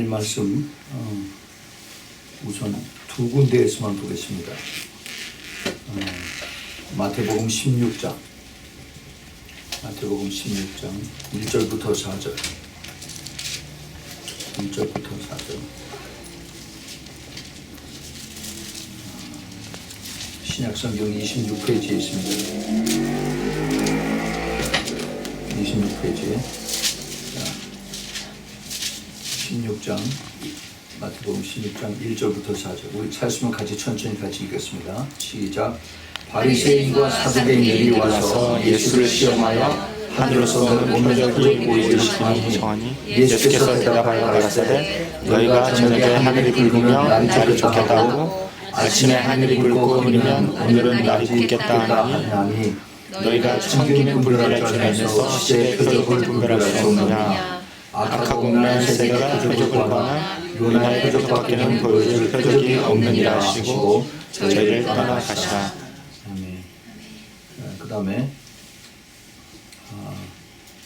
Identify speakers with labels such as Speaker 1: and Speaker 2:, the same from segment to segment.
Speaker 1: 하나님 말씀 우선 두 군데에서만 보겠습니다. 마태복음 16장 1절부터 4절 1절부터 4절 신약성경 26페이지에 있습니다. 26페이지에 16장 마태복음 16장 1절부터 4절 우리 찾으시면 같이 천천히 같이 읽겠습니다. 시작. 바리새인과 사두개인들이 와서 예수를 시험하여
Speaker 2: 하늘로서 운명적인 보이를 시키니 예수께서 대답하여 가라사대 너희가 저녁에 하늘이 붉으며 날이 좋겠다 하고 아침에 하늘이 붉고 흐리면 오늘은 날이 굵겠다 하니 너희가 천기는 분별할 줄 알면서 시대의 표적을 분별할 수 없느냐. 악하고 음란 세대가 표적을 거나 요나의 표적밖에는 보여줄 표적이 없느니라 하시고 저희를 떠나가시라.
Speaker 1: 아멘. 그 다음에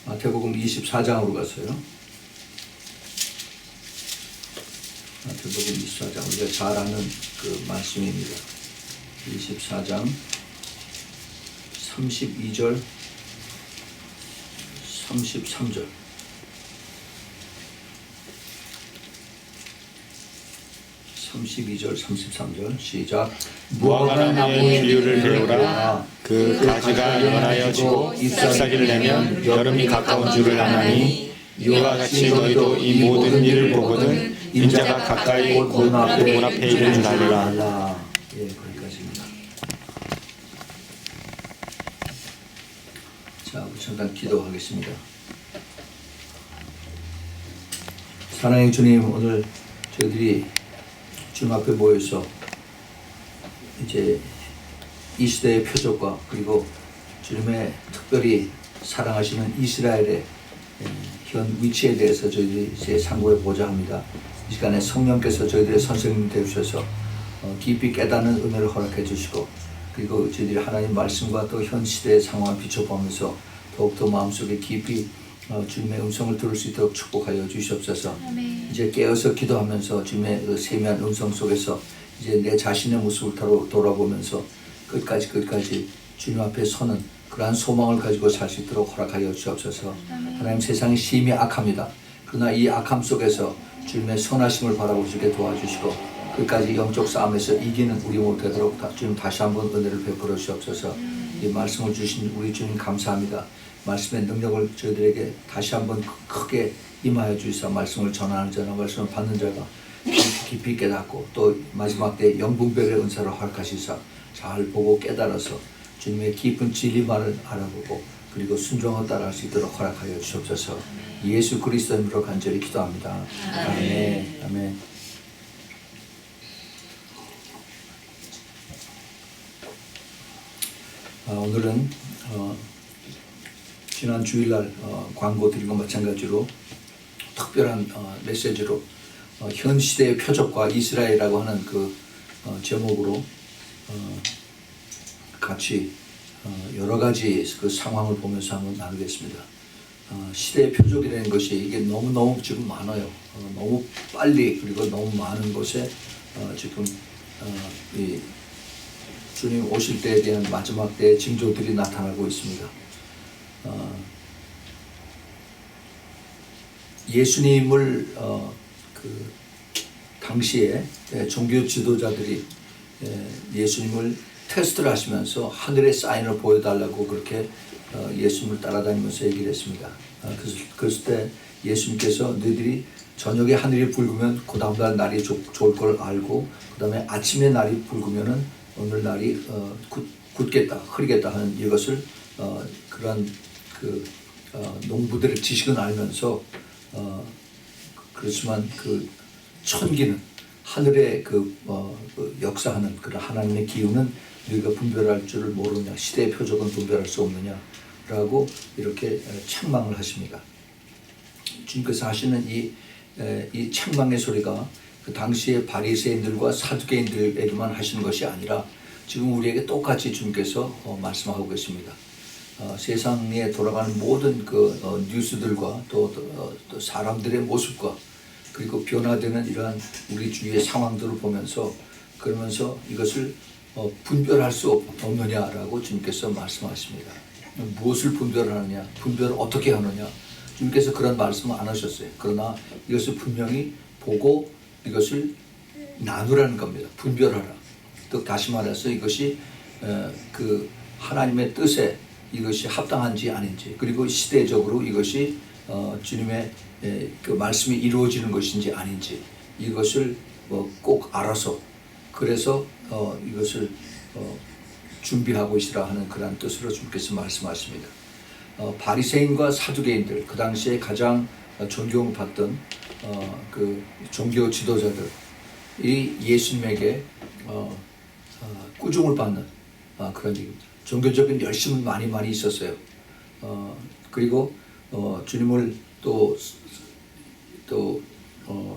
Speaker 1: 마태복음 24장으로 가서요. 마태복음 24장 우리가 잘 아는 그 말씀입니다. 24장 32절 33절 32절 33절 시작.
Speaker 2: 무화과 나무의 비유를 배우라. 그 가지가 연하여 지고 잎사귀를 내면 여름이 가까운 줄을 아나니 이와 같이 너희도 이 모든 일을 보거든 인자가 가까이 곧 문 앞에 이른 줄 알라.
Speaker 1: 예, 거기까지입니다. 자, 우리 잠깐 기도하겠습니다. 사랑의 주님, 오늘 저희들이 주님 앞에 모여서 이제 이 시대의 표적과 그리고 주님의 특별히 사랑하시는 이스라엘의 현 위치에 대해서 저희들이 이제 상고해 보자 합니다. 이 시간에 성령께서 저희들의 선생님 되셔서 깊이 깨닫는 은혜를 허락해 주시고 그리고 저희들이 하나님 말씀과 또 현 시대의 상황을 비춰보면서 더욱더 마음속에 깊이 주님의 음성을 들을 수 있도록 축복하여 주시옵소서. 아멘. 이제 깨어서 기도하면서 주님의 그 세미한 음성 속에서 이제 내 자신의 모습을 돌아보면서 끝까지 주님 앞에 서는 그러한 소망을 가지고 살 수 있도록 허락하여 주옵소서. 아멘. 하나님 세상이 심히 악합니다. 그러나 이 악함 속에서 주님의 선하심을 바라보시게 도와주시고 끝까지 영적 싸움에서 이기는 우리 모두 되도록 주님 다시 한번 은혜를 베풀어 주옵소서. 이 말씀을 주신 우리 주님 감사합니다. 말씀의 능력을 저희들에게 다시 한번 크게 임하여 주시사 말씀을 전하는 자나 말씀을 받는 자가 깊이 깨닫고 또 마지막 때 영분별의 은사를 허락하시사 잘 보고 깨달아서 주님의 깊은 진리만을 알아보고 그리고 순종하고 따라할 수 있도록 허락하여 주옵소서. 예수 그리스도 이름으로 간절히 기도합니다. 아멘. 아멘. 오늘은 지난 주일날 광고 드린 것 마찬가지로 특별한 메시지로 현 시대의 표적과 이스라엘이라고 하는 그 제목으로 같이 여러 가지 그 상황을 보면서 한번 나누겠습니다. 시대의 표적이라는 것이 이게 너무너무 지금 많아요. 너무 빨리 그리고 너무 많은 곳에 지금 이 주님 오실 때에 대한 마지막 때의 징조들이 나타나고 있습니다. 예수님을 그 당시에 종교 지도자들이 예수님을 테스트를 하시면서 하늘의 사인을 보여달라고 그렇게 예수님을 따라다니면서 얘기를 했습니다. 그랬을 때 예수님께서 너희들이 저녁에 하늘이 붉으면 그 다음날 날이 좋을 걸 알고 그 다음에 아침에 날이 붉으면은 오늘 날이 굳겠다, 흐리겠다 하는 이것을 그런 그 농부들의 지식은 알면서 그렇지만 그 천기는 하늘의 그 역사하는 그런 하나님의 기운은 너희가 분별할 줄을 모르냐, 시대의 표적은 분별할 수 없느냐라고 이렇게 책망을 하십니다. 주님께서 하시는 이 책망의 소리가 그 당시의 바리새인들과 사두개인들에게만 하시는 것이 아니라 지금 우리에게 똑같이 주님께서 말씀하고 계십니다. 세상에 돌아가는 모든 그 뉴스들과 또 사람들의 모습과 그리고 변화되는 이러한 우리 주위의 상황들을 보면서 그러면서 이것을 분별할 수 없느냐라고 주님께서 말씀하십니다. 무엇을 분별하느냐, 분별을 어떻게 하느냐. 주님께서 그런 말씀을 안 하셨어요. 그러나 이것을 분명히 보고 이것을 나누라는 겁니다. 분별하라. 또 다시 말해서 이것이 그 하나님의 뜻에 이것이 합당한지 아닌지, 그리고 시대적으로 이것이 주님의 그 말씀이 이루어지는 것인지 아닌지, 이것을 꼭 알아서 그래서 이것을 준비하고 있으라 하는 그런 뜻으로 주님께서 말씀하십니다. 바리새인과 사두개인들, 그 당시에 가장 존경받던 그 종교 지도자들, 이 예수님에게 꾸중을 받는 그런 얘기입니다. 종교적인 열심은 많이 있었어요. 그리고 주님을 또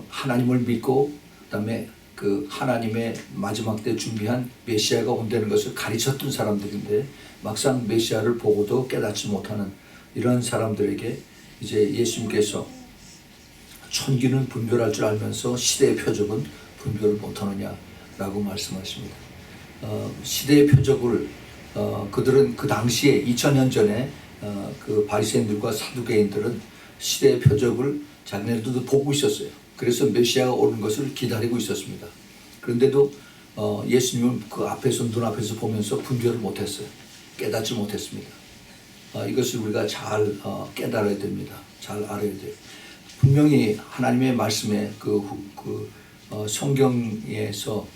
Speaker 1: 하나님을 믿고 그다음에 그 하나님의 마지막 때 준비한 메시아가 온다는 것을 가르쳤던 사람들인데 막상 메시아를 보고도 깨닫지 못하는 이런 사람들에게 이제 예수님께서 천기는 분별할 줄 알면서 시대의 표적은 분별을 못하느냐라고 말씀하십니다. 시대의 표적을 그들은 그 당시에 2000년 전에 그 바리새인들과 사두개인들은 시대의 표적을 자기네들도 보고 있었어요. 그래서 메시아가 오는 것을 기다리고 있었습니다. 그런데도 예수님은 그 앞에서 눈앞에서 보면서 분별을 못했어요. 깨닫지 못했습니다. 이것을 우리가 잘 깨달아야 됩니다. 잘 알아야 돼요. 분명히 하나님의 말씀에 성경에서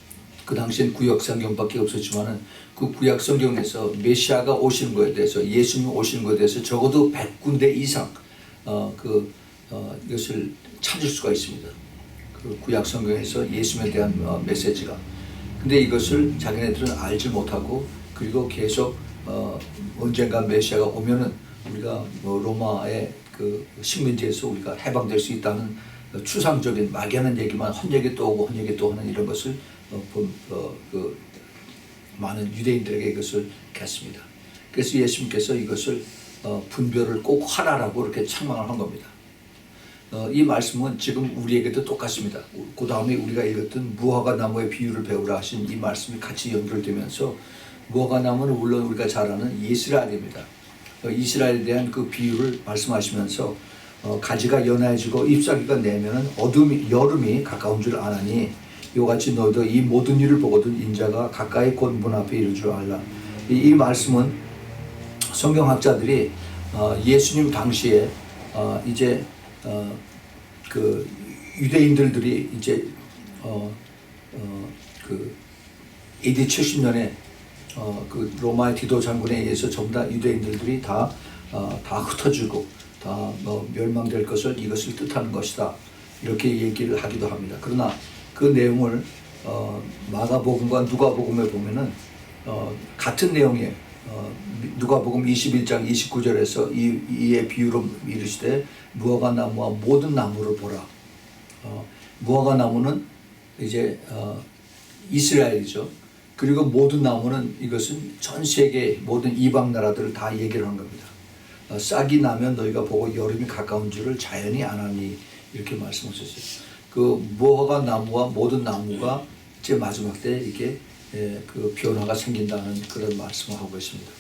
Speaker 1: 그 당시엔 구약 성경밖에 없었지만은 그 구약 성경에서 메시아가 오시는 것에 대해서, 예수님 오시는 것에 대해서 적어도 100군데 이상 이것을 찾을 수가 있습니다. 그 구약 성경에서 예수님에 대한 메시지가. 근데 이것을 자기네들은 알지 못하고, 그리고 계속 언젠가 메시아가 오면은 우리가 로마의 그 식민지에서 우리가 해방될 수 있다는 추상적인 막연한 얘기만, 헛얘기 또 오고 헛얘기 또 하는 이런 것을 많은 유대인들에게 이것을 했습니다. 그래서 예수님께서 이것을 분별을 꼭 하라라고 이렇게 책망을 한 겁니다. 이 말씀은 지금 우리에게도 똑같습니다. 그 다음에 우리가 읽었던 무화과 나무의 비유를 배우라 하신 이 말씀이 같이 연결되면서, 무화과 나무는 물론 우리가 잘 아는 이스라엘입니다. 이스라엘에 대한 그 비유를 말씀하시면서 가지가 연해지고 잎사귀가 내면은 여름이 가까운 줄 아나니 이와 같이 너희도 이 모든 일을 보거든 인자가 가까이 곧 문 앞에 이를 줄 알라. 이 말씀은 성경학자들이 예수님 당시에 이제 그 유대인들이 이제 그 AD 70년에 그 로마의 디도 장군에 의해서 전부 다 유대인들이 다 흩어지고 다 멸망될 것을, 이것을 뜻하는 것이다, 이렇게 얘기를 하기도 합니다. 그러나 그 내용을 마가복음과 누가복음에 보면은 같은 내용이에요. 누가복음 21장 29절에서 이의 비유로 이르시되 무화과 나무와 모든 나무를 보라. 무화과 나무는 이제 이스라엘이죠. 그리고 모든 나무는 이것은 전 세계 모든 이방 나라들을 다 얘기를 한 겁니다. 싹이 나면 너희가 보고 여름이 가까운 줄을 자연히 아나니, 이렇게 말씀하셨어요. 그 무화과 나무와 모든 나무가 제 마지막 때 이게 그 변화가 생긴다는 그런 말씀을 하고 있습니다.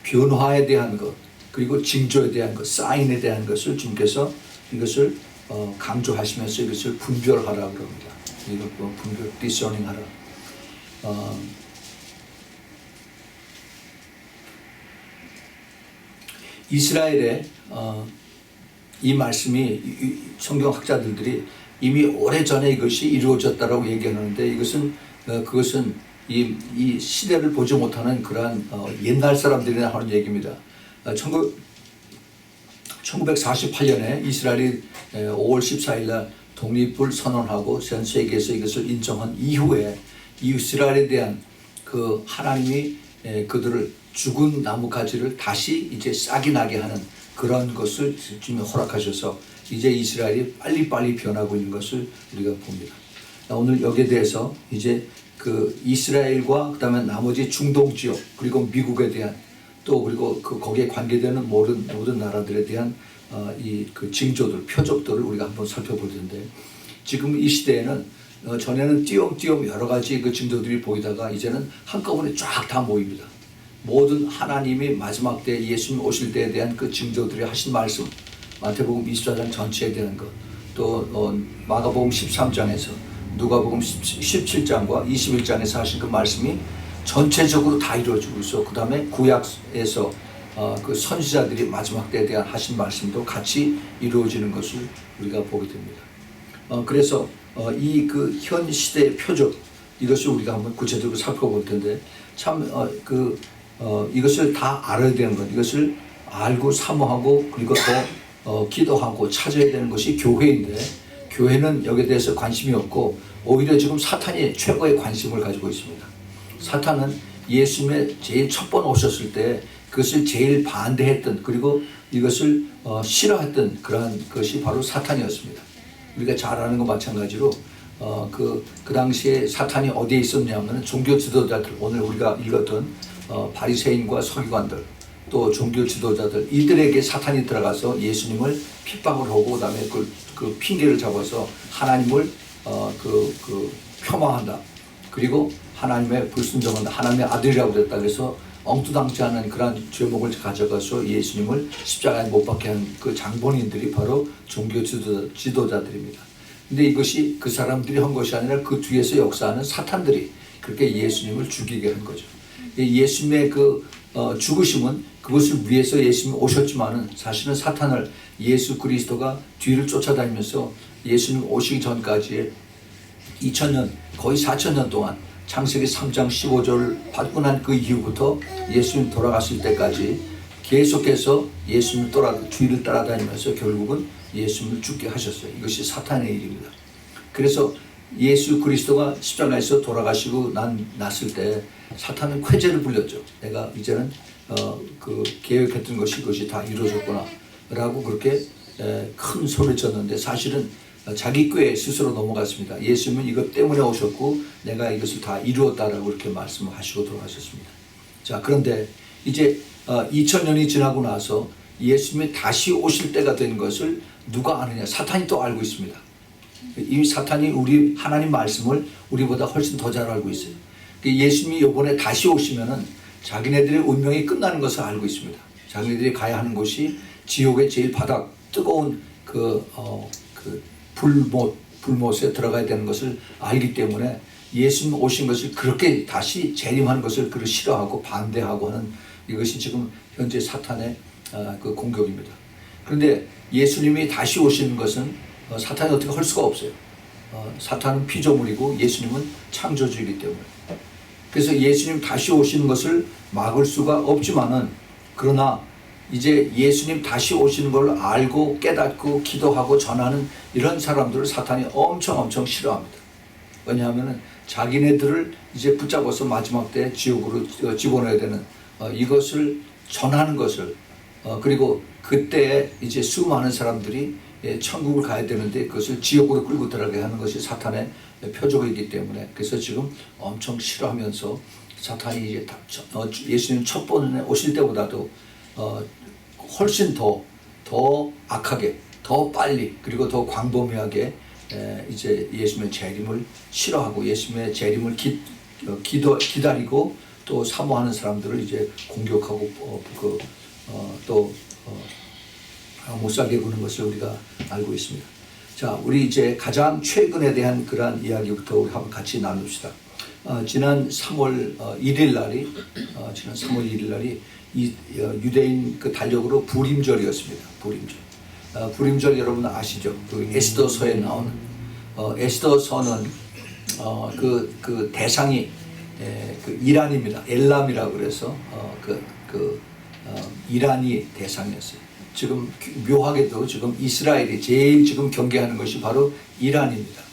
Speaker 1: 변화에 대한 것, 그리고 징조에 대한 것, 사인에 대한 것을 주님께서 이것을 강조하시면서 이것을 분별하라 그럽니다. 이걸 분별, 디서닝하라. 이스라엘의 이 말씀이 성경학자들이 이미 오래전에 이것이 이루어졌다라고 얘기하는데, 이것은 그것은 이 시대를 보지 못하는 그러한 옛날 사람들이 하는 얘기입니다. 1948년에 이스라엘이 5월 14일 날 독립을 선언하고 전 세계에서 이것을 인정한 이후에 이스라엘에 대한 그 하나님이 그들을 죽은 나뭇가지를 다시 이제 싹이 나게 하는 그런 것을 주님이 허락하셔서 이제 이스라엘이 빨리빨리 변하고 있는 것을 우리가 봅니다. 오늘 여기에 대해서 이제 그 이스라엘과 그다음에 나머지 중동 지역, 그리고 미국에 대한, 또 그리고 그 거기에 관계되는 모든 나라들에 대한 이 그 징조들, 표적들을 우리가 한번 살펴볼 텐데, 지금 이 시대에는 전에는 띄엄띄엄 여러 가지 그 징조들이 보이다가 이제는 한꺼번에 쫙 다 모입니다. 모든 하나님이 마지막 때 예수님 오실 때에 대한 그 징조들이 하신 말씀, 마태복음 24장 전체에 대한 것, 또 마가복음 13장에서 누가복음 17장과 21장에서 하신 그 말씀이 전체적으로 다 이루어지고 있어. 그 다음에 구약에서 그 선지자들이 마지막 때에 대한 하신 말씀도 같이 이루어지는 것을 우리가 보게 됩니다. 그래서 이 그 현 시대의 표적, 이것을 우리가 한번 구체적으로 살펴볼 텐데, 참 이것을 다 알아야 되는 것, 이것을 알고 사모하고 그리고 또 기도하고 찾아야 되는 것이 교회인데, 교회는 여기에 대해서 관심이 없고 오히려 지금 사탄이 최고의 관심을 가지고 있습니다. 사탄은 예수님의 제일 첫 번 오셨을 때 그것을 제일 반대했던, 그리고 이것을 싫어했던 그러한 것이 바로 사탄이었습니다. 우리가 잘 아는 것 마찬가지로 그 당시에 사탄이 어디에 있었냐면 종교 지도자들, 오늘 우리가 읽었던 바리새인과 서기관들, 또 종교 지도자들, 이들에게 사탄이 들어가서 예수님을 핍박을 하고 그다음에 그 핑계를 잡아서 하나님을 폄하한다. 그리고 하나님의 불순종한다. 하나님의 아들이라고 그랬다. 그래서 엉뚱당치 않은 그런 죄목을 가져가서 예수님을 십자가에 못 박게 한 그 장본인들이 바로 종교 지도자들입니다. 근데 이것이 그 사람들이 한 것이 아니라 그 뒤에서 역사하는 사탄들이 그렇게 예수님을 죽이게 한 거죠. 예수님의 그 죽으심은 그것을 위해서 예수님이 오셨지만은 사실은 사탄을 예수 그리스도가 뒤를 쫓아다니면서 예수님 오시기 전까지의 2000년, 거의 4000년 동안 창세기 3장 15절 받고 난 그 이후부터 예수님 돌아가실 때까지 계속해서 예수님 뒤를 따라다니면서 결국은 예수님을 죽게 하셨어요. 이것이 사탄의 일입니다. 그래서 예수 그리스도가 십자가에서 돌아가시고 났을 때 사탄은 쾌재를 불렸죠. 내가 이제는 계획했던 것이 그것이 다 이루어졌구나 라고 그렇게 큰 소리를 쳤는데, 사실은 자기 꾀에 스스로 넘어갔습니다. 예수님은 이것 때문에 오셨고 내가 이것을 다 이루었다라고 이렇게 말씀을 하시고 돌아가셨습니다. 자, 그런데 이제 2000년이 지나고 나서 예수님이 다시 오실 때가 된 것을 누가 아느냐? 사탄이 또 알고 있습니다. 이 사탄이 우리 하나님 말씀을 우리보다 훨씬 더 잘 알고 있어요. 예수님이 이번에 다시 오시면은 자기네들의 운명이 끝나는 것을 알고 있습니다. 자기네들이 가야 하는 곳이 지옥의 제일 바닥, 뜨거운 불못에 들어가야 되는 것을 알기 때문에 예수님 오신 것을 그렇게 다시 재림하는 것을 싫어하고 반대하고 하는, 이것이 지금 현재 사탄의 그 공격입니다. 그런데 예수님이 다시 오시는 것은 사탄이 어떻게 할 수가 없어요. 사탄은 피조물이고 예수님은 창조주이기 때문에. 그래서 예수님 다시 오시는 것을 막을 수가 없지만은, 그러나 이제 예수님 다시 오시는 걸 알고 깨닫고 기도하고 전하는 이런 사람들을 사탄이 엄청 싫어합니다. 왜냐하면 자기네들을 이제 붙잡아서 마지막 때 지옥으로 집어넣어야 되는 이것을 전하는 것을, 그리고 그때 이제 수많은 사람들이 천국을 가야 되는데 그것을 지옥으로 끌고 들어가게 하는 것이 사탄의 표적이기 때문에, 그래서 지금 엄청 싫어하면서 사탄이 이제 예수님 첫 번에 오실 때보다도 훨씬 더 악하게, 더 빨리, 그리고 더 광범위하게 이제 예수님의 재림을 싫어하고 예수님의 재림을 기다리고 또 사모하는 사람들을 이제 공격하고 못 살게 구는 것을 우리가 알고 있습니다. 자, 우리 이제 가장 최근에 대한 그러한 이야기부터 우리 한번 같이 나눕시다. 지난 3월 1일 날이 이 유대인 그 달력으로 부림절이었습니다. 부림절 여러분 아시죠? 그 에스더서에 나오는 에스더서는 그 대상이 그 이란입니다. 엘람이라고 그래서 이란이 대상이었어요. 지금 묘하게도 지금 이스라엘이 제일 지금 경계하는 것이 바로 이란입니다.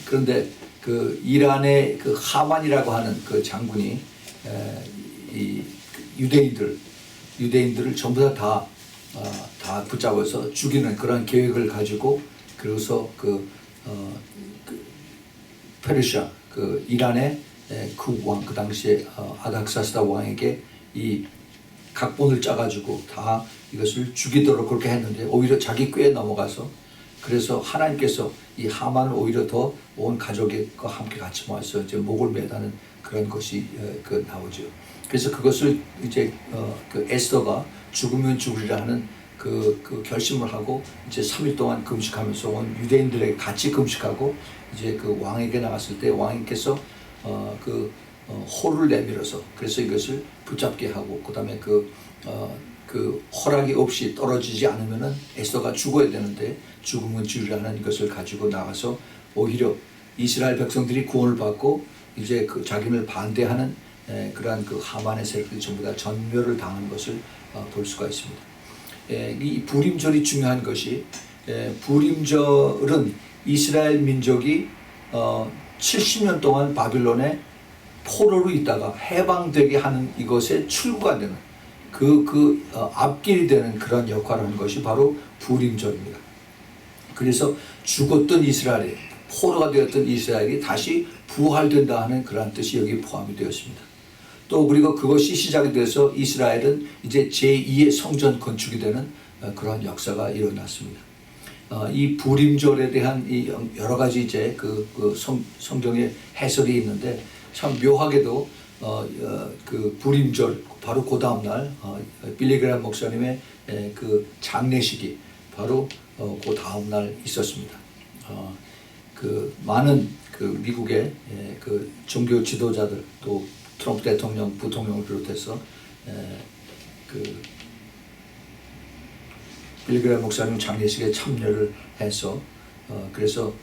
Speaker 1: 그런데 그 이란의 그 하만이라고 하는 그 장군이 이 유대인들을 전부 다 붙잡아서 죽이는 그런 계획을 가지고, 그래서 페르시아 그 이란의 그 왕, 그 당시에 아닥사스다 왕에게 이 각본을 짜가지고 다 이것을 죽이도록 그렇게 했는데 오히려 자기 꾀에 넘어가서 그래서 하나님께서 이 하만을 오히려 더 온 가족과 함께 같이 모아서 이제 목을 매다는 그런 것이 나오죠. 그래서 그것을 이제 그 에스더가 죽으면 죽으리라 하는 그 결심을 하고 이제 3일 동안 금식하면서 온 유대인들에게 같이 금식하고 이제 그 왕에게 나갔을 때 왕께서 호를 내밀어서 그래서 이것을 붙잡게 하고 그다음에 그 허락이 없이 떨어지지 않으면은 에스더가 죽어야 되는데 죽으면 죽으라는 것을 가지고 나가서 오히려 이스라엘 백성들이 구원을 받고 이제 그 자기를 반대하는 그러한 그 하만의 세력들이 전부 다 전멸을 당한 것을 볼 수가 있습니다. 이 부림절이 중요한 것이 부림절은 이스라엘 민족이 70년 동안 바빌론의 포로로 있다가 해방되게 하는 이것의 출구가 되는 앞길이 되는 그런 역할을 하는 것이 바로 부림절입니다. 그래서 죽었던 이스라엘이 포로가 되었던 이스라엘이 다시 부활된다 하는 그러한 뜻이 여기 포함이 되었습니다. 또 그리고 그것이 시작이 돼서 이스라엘은 이제 제2의 성전 건축이 되는 그러한 역사가 일어났습니다. 이 부림절에 대한 이 여러 가지 이제 성경의 해설이 있는데 참 묘하게도 그 부림절 바로 그 다음 날 빌리그람 목사님의 그 장례식이 바로 그 다음 날 있었습니다. 그 많은 그 미국의 그 종교 지도자들 또 트럼프 대통령, 부통령을 비롯해서 그 빌리그람 목사님 장례식에 참여를 해서 그래서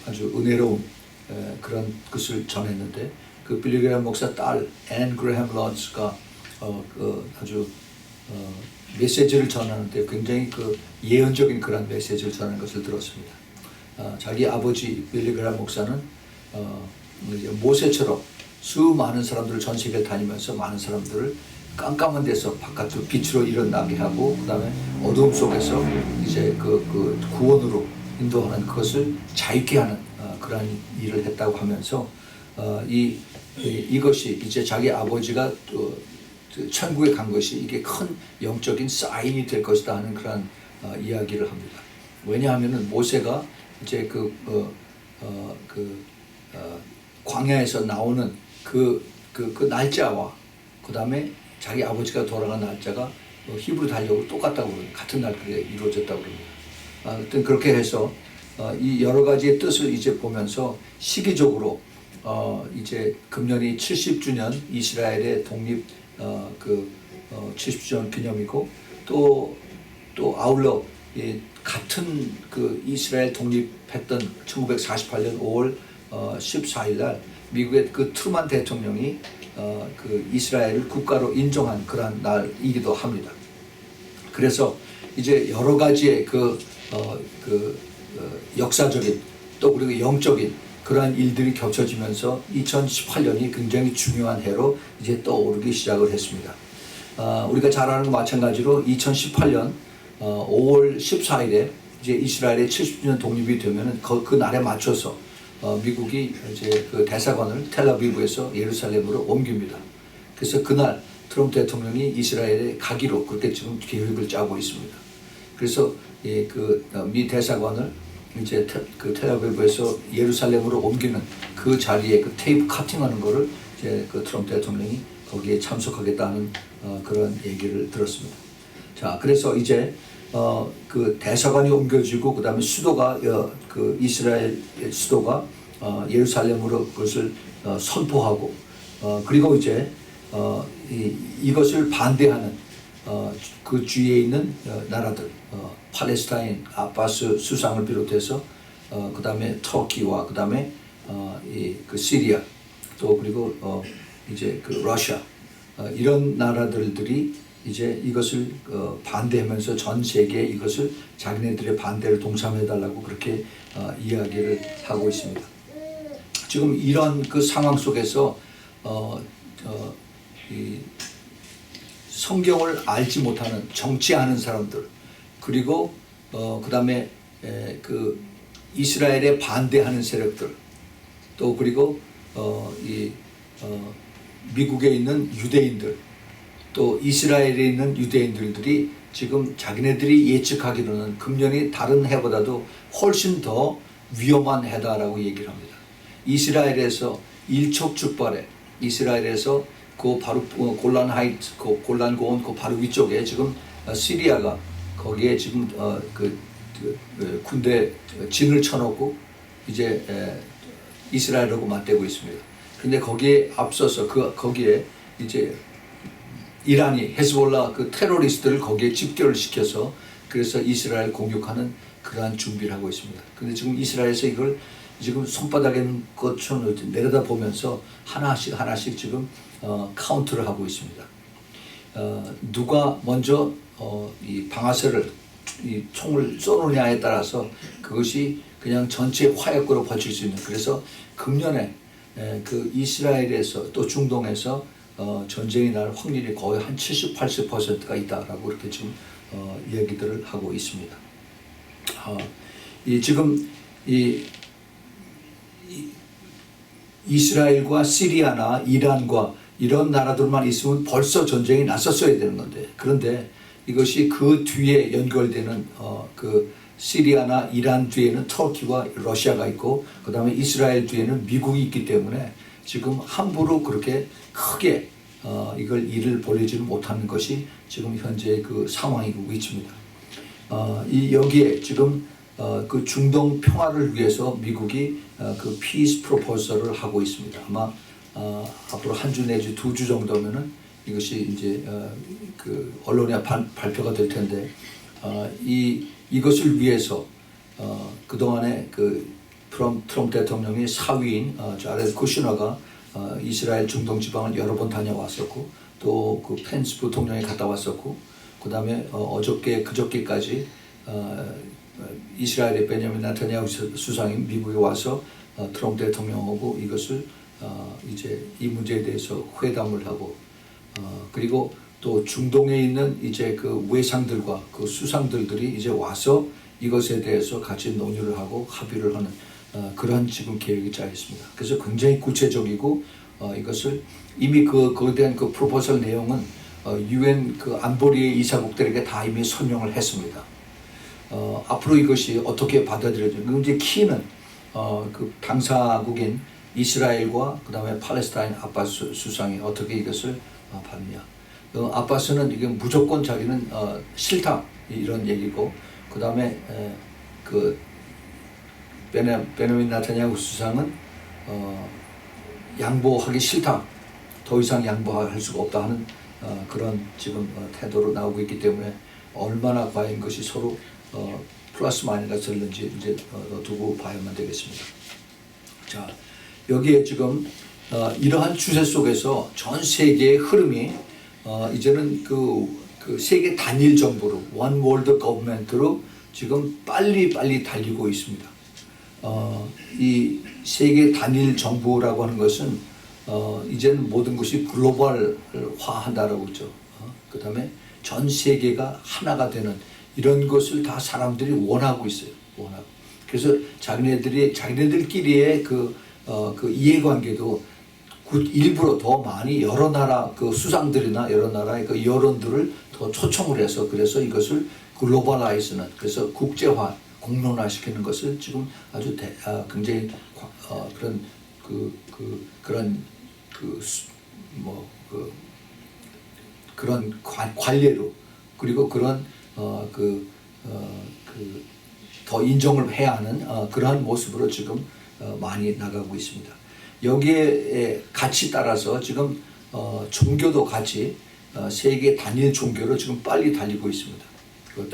Speaker 1: 아주 은혜로운 그런 것을 전했는데 그 빌리그람 목사 딸 앤 그레햄 런스가 아주 메시지를 전하는데 굉장히 그 예언적인 그런 메시지를 전하는 것을 들었습니다. 자기 아버지 빌리그람 목사는 모세처럼 수많은 사람들을 전 세계를 다니면서 많은 사람들을 깜깜한 데서 바깥으로 빛으로 일어나게 하고 그 다음에 어두움 속에서 이제 그 구원으로 인도하는 그것을 자유케 하는 그러한 일을 했다고 하면서 이것이 이제 자기 아버지가 또 천국에 간 것이 이게 큰 영적인 사인이 될 것이다 하는 그런 이야기를 합니다. 왜냐하면은 모세가 이제 광야에서 나오는 그 날짜와 그 다음에 자기 아버지가 돌아간 날짜가 히브리 달력으로 똑같다고 그래요. 같은 날 그게 이루어졌다고 그럽니다. 하여튼 그렇게 해서 이 여러 가지의 뜻을 이제 보면서 시기적으로 이제 금년이 70주년 이스라엘의 독립 70주년 기념이고 또 아울러 같은 그 이스라엘 독립했던 1948년 5월 14일 날 미국의 그 트루만 대통령이 그 이스라엘을 국가로 인정한 그런 날이기도 합니다. 그래서 이제 여러 가지의 역사적인 또 그리고 영적인 그러한 일들이 겹쳐지면서 2018년이 굉장히 중요한 해로 이제 떠오르기 시작을 했습니다. 우리가 잘 아는 것 마찬가지로 2018년 5월 14일에 이제 이스라엘의 70주년 독립이 되면은 그 날에 맞춰서 미국이 이제 그 대사관을 텔아비브에서 예루살렘으로 옮깁니다. 그래서 그날 트럼프 대통령이 이스라엘에 가기로 그렇게 지금 계획을 짜고 있습니다. 그래서 미 대사관을 이제 그 텔아비브에서 예루살렘으로 옮기는 그 자리에 그 테이프 카팅하는 거를 이제 그 트럼프 대통령이 거기에 참석하겠다는 그런 얘기를 들었습니다. 자, 그래서 이제 그 대사관이 옮겨지고 그다음에 수도가 그 이스라엘 수도가 예루살렘으로 그것을 선포하고 그리고 이제 이것을 반대하는 그 주위에 있는 나라들 팔레스타인 아바스 수상을 비롯해서 그다음에 터키와 그다음에 그 시리아 또 그리고 이제 그 러시아 이런 나라들이 이제 이것을 반대하면서 전 세계에 이것을 자기네들의 반대를 동참해달라고 그렇게 이야기를 하고 있습니다. 지금 이런 그 상황 속에서 이 성경을 알지 못하는 정치하는 사람들 그리고 그 다음에 그 이스라엘에 반대하는 세력들 또 그리고 미국에 있는 유대인들 또 이스라엘에 있는 유대인들이 지금 자기네들이 예측하기로는 금년이 다른 해보다도 훨씬 더 위험한 해다라고 얘기를 합니다. 이스라엘에서 일촉즉발에 이스라엘에서 그 바로 골란 하이트, 그 골란 고원 그 바로 위쪽에 지금 시리아가 거기에 지금 그 군대 진을 쳐놓고 이제 이스라엘하고 맞대고 있습니다. 근데 거기에 앞서서 거기에 이제 이란이 헤즈볼라 그 테러리스트를 거기에 집결을 시켜서 그래서 이스라엘 공격하는 그러한 준비를 하고 있습니다. 근데 지금 이스라엘에서 이걸 지금 손바닥에 것처럼 내려다 보면서 하나씩 지금 카운트를 하고 있습니다. 누가 먼저 이 방아쇠를 이 총을 쏘느냐에 따라서 그것이 그냥 전체 화약으로 버틸 수 있는, 그래서 금년에 그 이스라엘에서 또 중동에서 전쟁이 날 확률이 거의 한 70, 80%가 있다라고 이렇게 지금 얘기들을 하고 있습니다. 지금 이스라엘과 시리아나 이란과 이런 나라들만 있으면 벌써 전쟁이 났었어야 되는 건데, 그런데 이것이 그 뒤에 연결되는 그 시리아나 이란 뒤에는 터키와 러시아가 있고 그 다음에 이스라엘 뒤에는 미국이 있기 때문에 지금 함부로 그렇게 크게 이걸 일을 벌이지는 못하는 것이 지금 현재 그 상황이고 위치입니다. 여기에 지금 그 중동 평화를 위해서 미국이 그 피스 프로포설을 하고 있습니다. 아마 앞으로 한 주 내지 2주 정도면은 이것이 이제 그 언론에 발표가 될 텐데 이것을 위해서 그 동안에 그 트럼프 대통령의 사위인 자레드 쿠슈너가 이스라엘 중동 지방을 여러 번 다녀왔었고 또 그 펜스 부통령이 갔다 왔었고 그 다음에 그저께까지 이스라엘의 베냐민 네타냐후 수상이 미국에 와서 트럼프 대통령하고 이것을 이제 이 문제에 대해서 회담을 하고 그리고 또 중동에 있는 이제 그 외상들과 그 수상들이 이제 와서 이것에 대해서 같이 논의를 하고 합의를 하는 그런 지금 계획이 짜 있습니다. 그래서 굉장히 구체적이고 이것을 이미 그거에 대한 그 프로포설 내용은 UN 그 안보리의 이사국들에게 다 이미 설명을 했습니다. 앞으로 이것이 어떻게 받아들여지는 이제 키는 그 당사국인 이스라엘과 그 다음에 팔레스타인 아바스 수상이 어떻게 이것을 받느냐. 아바스는 이게 무조건 자기는 싫다 이런 얘기고 그 다음에 그 베냐민 네타냐후 수상은 양보하기 싫다, 더 이상 양보할 수가 없다 하는 그런 지금 태도로 나오고 있기 때문에 얼마나 과연 것이 서로 플러스 마이너스가 될는지 이제 두고 봐야만 되겠습니다. 자, 여기에 지금 이러한 추세 속에서 전 세계의 흐름이 이제는 그 세계 단일 정부로 원 월드 거버먼트로 지금 빨리 달리고 있습니다. 이 세계 단일 정부라고 하는 것은 이제는 모든 것이 글로벌화한다라고 했죠. 그 다음에 전 세계가 하나가 되는 이런 것을 다 사람들이 원하고 있어요. 원하고. 그래서 자기네들끼리의 그 이해관계도 일부러 더 많이 여러 나라 그 수상들이나 여러 나라의 그 여론들을 더 초청을 해서 그래서 이것을 글로벌라이즈는 그래서 국제화 공론화시키는 것을 지금 아주 굉장히 그런 그런 관례로 그리고 그런 더 인정을 해야 하는 그러한 모습으로 지금 많이 나가고 있습니다. 여기에 같이 따라서 지금 종교도 같이 세계 단일 종교로 지금 빨리 달리고 있습니다. 그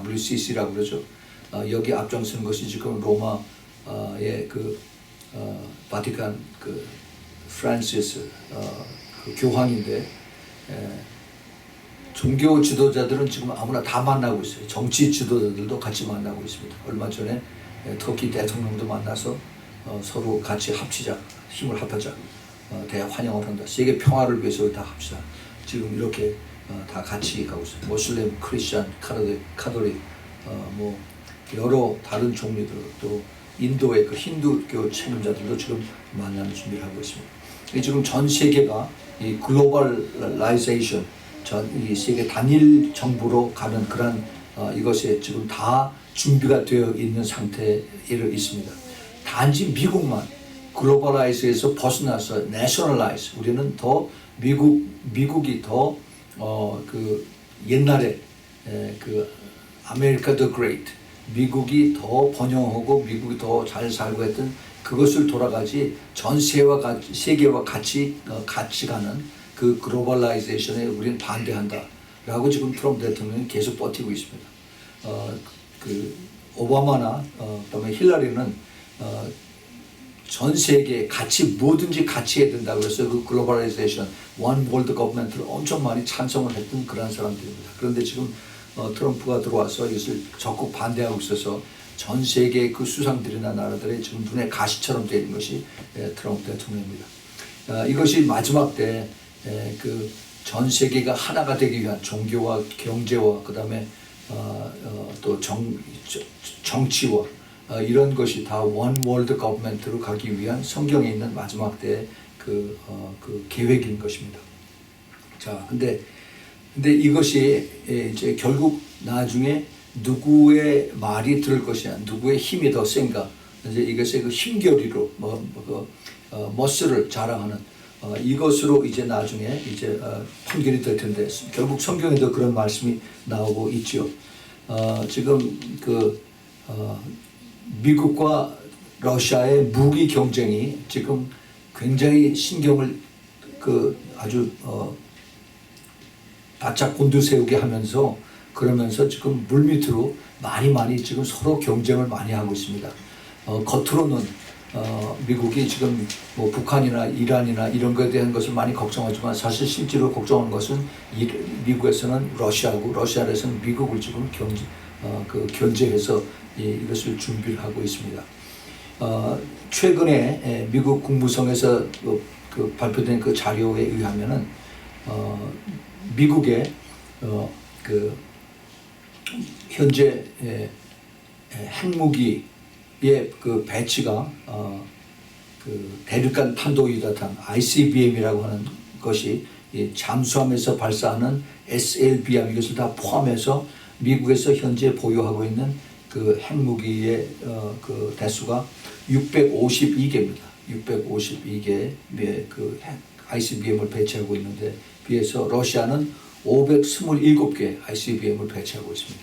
Speaker 1: WCC라고 그러죠. 여기 앞장서는 것이 지금 로마의 그 바티칸 그 프란시스 그 교황인데 종교 지도자들은 지금 아무나 다 만나고 있어요. 정치 지도자들도 같이 만나고 있습니다. 얼마 전에 터키 대통령도 만나서 서로 같이 합치자, 힘을 합하자, 대환영을 한다. 세계 평화를 위해서 다 합시다. 지금 이렇게 다 같이 가고 있어요. 모슬렘, 크리스천, 카톨릭, 뭐 여러 다른 종류들 또 인도의 그 힌두교 책임자들도 지금 만나는 준비를 하고 있습니다. 지금 전 세계가 이 글로벌라이제이션, 이 세계 단일 정부로 가는 그런 이것에 지금 다 준비가 되어 있는 상태에 있습니다. 단지 미국만 글로벌라이즈에서 벗어나서 내셔널라이즈, 우리는 더 미국이 더 그 옛날에 그 아메리카 더 그레이트, 미국이 더 번영하고 미국이 더 잘 살고 했던 그것을 돌아가지 전 세계와 같이 가는 그 글로벌라이제이션에 우리는 반대한다라고 지금 트럼프 대통령이 계속 버티고 있습니다. 그 오바마나 그다음에 힐러리는 전 세계에 뭐든지 같이 해야 된다고 해서 그 글로벌라이제이션, 원 월드 거버먼트를 엄청 많이 찬성을 했던 그런 사람들입니다. 그런데 지금 트럼프가 들어와서 이것을 적극 반대하고 있어서 전 세계의 그 수상들이나 나라들의 지금 눈에 가시처럼 되는 것이 트럼프 대통령입니다. 이것이 마지막 때 그 전 세계가 하나가 되기 위한 종교와 경제와 그다음에 또 정치와 이런 것이 다 원 월드 거버먼트로 가기 위한 성경에 있는 마지막 때의 그 계획인 것입니다. 자, 근데 이것이 이제 결국 나중에 누구의 말이 들을 것이냐, 누구의 힘이 더 센가, 이제 이것의 그 힘겨루로 머슬을 자랑하는 이것으로 이제 나중에 이제 판결이 될 텐데, 결국 성경에도 그런 말씀이 나오고 있죠. 지금 미국과 러시아의 무기 경쟁이 지금 굉장히 신경을 아주 바짝 곤두세우게 하면서, 그러면서 지금 물밑으로 많이 지금 서로 경쟁을 많이 하고 있습니다. 겉으로는 미국이 지금 뭐 북한이나 이란이나 이런 것에 대한 것을 많이 걱정하지만, 사실 실제로 걱정하는 것은 미국에서는 러시아고, 러시아에서는 미국을 지금 견제해서 이것을 준비를 하고 있습니다. 최근에 미국 국무성에서 발표된 그 자료에 의하면은 미국의 현재 핵무기의 그 배치가 대륙간 탄도유도탄 ICBM이라고 하는 것이 잠수함에서 발사하는 SLBM, 이것을 다 포함해서 미국에서 현재 보유하고 있는 그 핵무기의 그 대수가 652개입니다. 652개의 그 핵 ICBM을 배치하고 있는데, 비해서 러시아는 527개 ICBM을 배치하고 있습니다.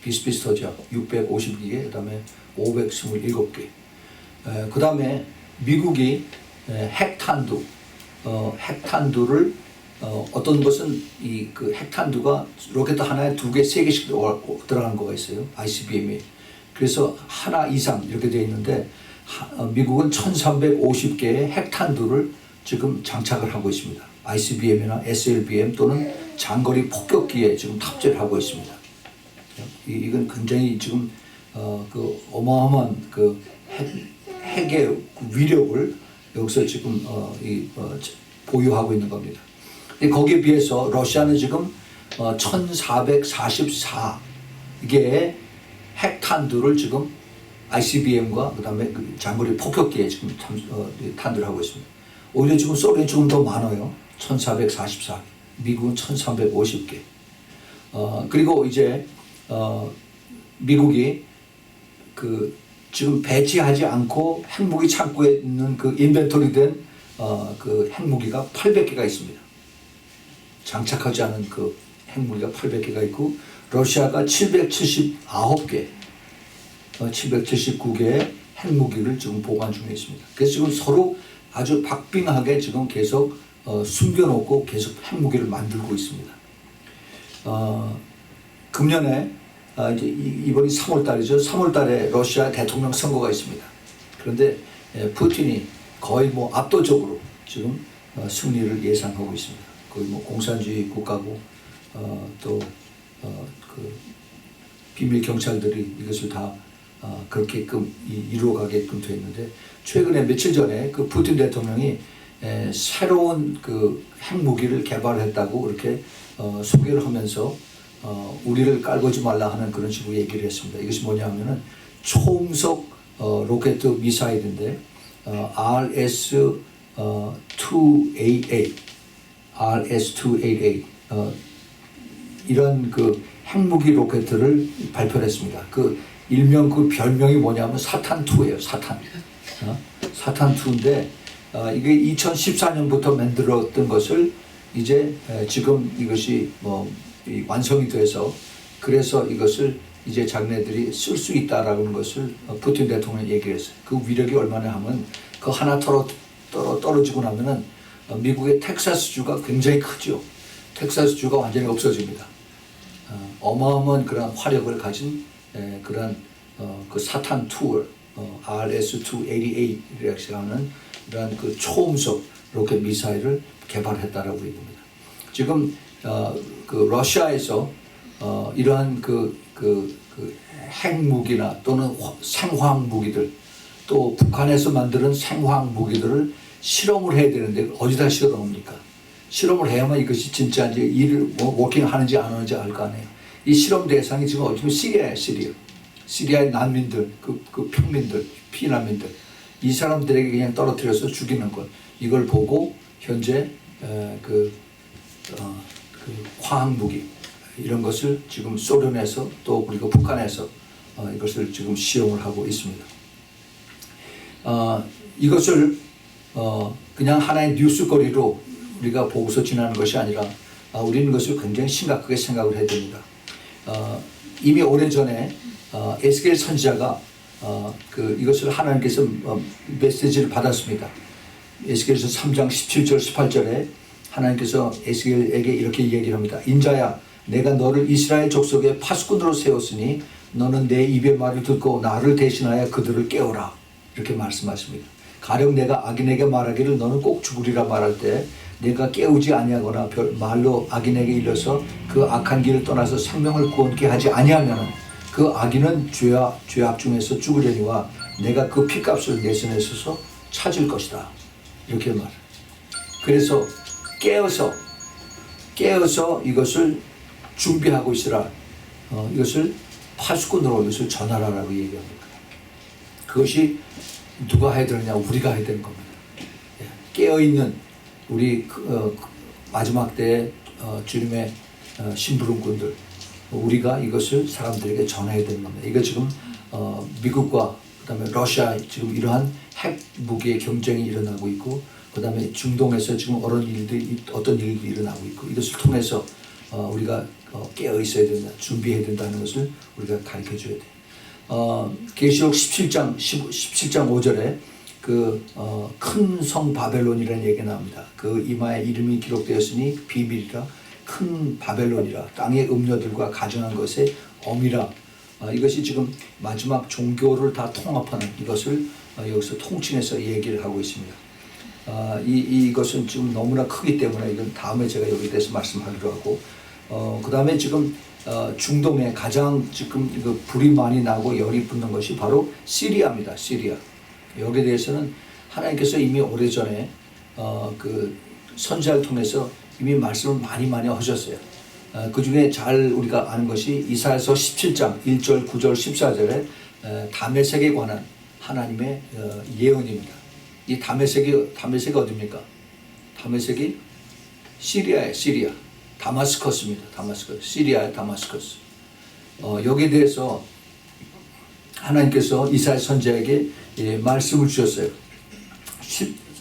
Speaker 1: 비슷비슷하죠. 652개, 그 다음에 527개. 그 다음에 미국이 핵탄두를 어떤 것은 그 핵탄두가 로켓 하나에 2개, 3개씩 들어가는 거가 있어요. ICBM이. 그래서 하나 이상 이렇게 되어 있는데, 미국은 1350개의 핵탄두를 지금 장착을 하고 있습니다. ICBM이나 SLBM 또는 장거리 폭격기에 지금 탑재를 하고 있습니다. 이건 굉장히 지금 그 어마어마한 그 핵의 위력을 여기서 지금 보유하고 있는 겁니다. 거기에 비해서 러시아는 지금 1444개의 핵탄두를 지금 ICBM과 그다음에 그 장거리 폭격기에 지금 탄두를 하고 있습니다. 오히려 지금 소련이 조금 더 많아요. 1444. 미국은 1350개. 그리고 이제 미국이 지금 배치하지 않고 핵무기 창고에 있는 그 인벤토리 된 그 핵무기가 800개가 있습니다. 장착하지 않은 그 핵무기가 800개가 있고, 러시아가 779개, 779개의 핵무기를 지금 보관 중에 있습니다. 그래서 지금 서로 아주 박빙하게 지금 계속 숨겨놓고 계속 핵무기를 만들고 있습니다. 금년에 이제 이번이 3월달이죠. 3월달에 러시아 대통령 선거가 있습니다. 그런데 푸틴이 거의 뭐 압도적으로 지금 승리를 예상하고 있습니다. 거의 뭐 공산주의 국가고 또 그 비밀 경찰들이 이것을 다 그렇게끔 이루어가게끔 되어 있는데, 최근에 며칠 전에 그 푸틴 대통령이 새로운 그 핵무기를 개발했다고 이렇게 소개를 하면서 우리를 깔보지 말라 하는 그런 식으로 얘기를 했습니다. 이것이 뭐냐 하면은 초음속 로켓 미사일인데 RS-2 RS-288 이런 그 핵무기 로켓을 발표했습니다. 그 일명 그 별명이 뭐냐면 사탄2예요. 사탄2인데 이게 2014년부터 만들었던 것을 이제 지금 이것이 완성이 돼서 그래서 이것을 이제 자기네들이 쓸 수 있다라는 것을 푸틴 대통령이 얘기를 했어요. 그 위력이 얼마나 하면 그 하나 떨어지고 나면은 미국의 텍사스주가 굉장히 크죠. 텍사스주가 완전히 없어집니다. 어마어마한 그런 화력을 가진 그런 그 사탄2를 RS-288이라고 하는 이런 그 초음속 로켓 미사일을 개발했다라고 얘기합니다. 지금 그 러시아에서 이러한 그 핵무기나 또는 생화학 무기들 또 북한에서 만드는 생화학 무기들을 실험을 해야 되는데 어디다 실험합니까? 실험을 해야만 이것이 진짜 이제 일을 워킹하는지 안 하는지 알 거 아니에요. 이 실험 대상이 지금 어디면 시리아예요. 시리아의 난민들, 그 평민들, 피난민들 이 사람들에게 그냥 떨어뜨려서 죽이는 것 이걸 보고 현재 그 화학 무기 이런 것을 지금 소련에서 또 그리고 북한에서 이것을 지금 시험을 하고 있습니다. 이것을 그냥 하나의 뉴스거리로 우리가 보고서 지나는 것이 아니라 우리는 것을 굉장히 심각하게 생각을 해야 됩니다. 이미 오래전에 에스겔 선지자가 이것을 하나님께서 메시지를 받았습니다. 에스겔서 3장 17절 18절에 하나님께서 에스겔에게 이렇게 얘기를 합니다. 인자야 내가 너를 이스라엘 족속의 파수꾼으로 세웠으니 너는 내 입의 말을 듣고 나를 대신하여 그들을 깨우라 이렇게 말씀하십니다. 가령 내가 악인에게 말하기를 너는 꼭 죽으리라 말할 때 내가 깨우지 아니하거나 말로 악인에게 일러서 그 악한 길을 떠나서 생명을 구원케 하지 아니하면 그 악인은 죄악 중에서 죽으려니와 내가 그 피값을 내 손에 써서 찾을 것이다 이렇게 말해요. 그래서 깨어서 이것을 준비하고 있으라. 이것을 파수꾼으로 이것을 전하라라고 얘기합니다. 그것이 누가 해야 되느냐? 우리가 해야 되는 겁니다. 깨어있는 우리 마지막 때의 주님의 심부름꾼들 우리가 이것을 사람들에게 전해야 되는 겁니다. 이거 지금 미국과 그다음에 러시아 지금 이러한 핵 무기의 경쟁이 일어나고 있고 그다음에 중동에서 지금 어떤 일들이 일어나고 있고 이것을 통해서 우리가 깨어 있어야 된다, 준비해야 된다는 것을 우리가 가르쳐 줘야 돼요. 계시록 17장 5절에 큰 성 바벨론이라는 얘기가 나옵니다. 그 이마에 이름이 기록되었으니 비밀이라 큰 바벨론이라 땅의 음료들과 가증한 것의 엄이라. 이것이 지금 마지막 종교를 다 통합하는 이것을 여기서 통칭해서 얘기를 하고 있습니다. 이것은 지금 너무나 크기 때문에 이건 다음에 제가 여기에 대해서 말씀하기로 하고 그 다음에 지금 중동에 가장 지금 불이 많이 나고 열이 붙는 것이 바로 시리아입니다. 시리아. 여기에 대해서는 하나님께서 이미 오래전에 그 선지자를 통해서 이미 말씀을 많이 하셨어요. 그 중에 잘 우리가 아는 것이 이사야서 17장 1절 9절 14절에 다메섹에 관한 하나님의 예언입니다. 이 다메섹이 어디입니까? 다메섹이 시리아예요. 시리아. 다마스커스입니다. 다마스커스. 시리아의 다마스커스. 여기에 대해서 하나님께서 이사야 선지자에게 말씀을 주셨어요.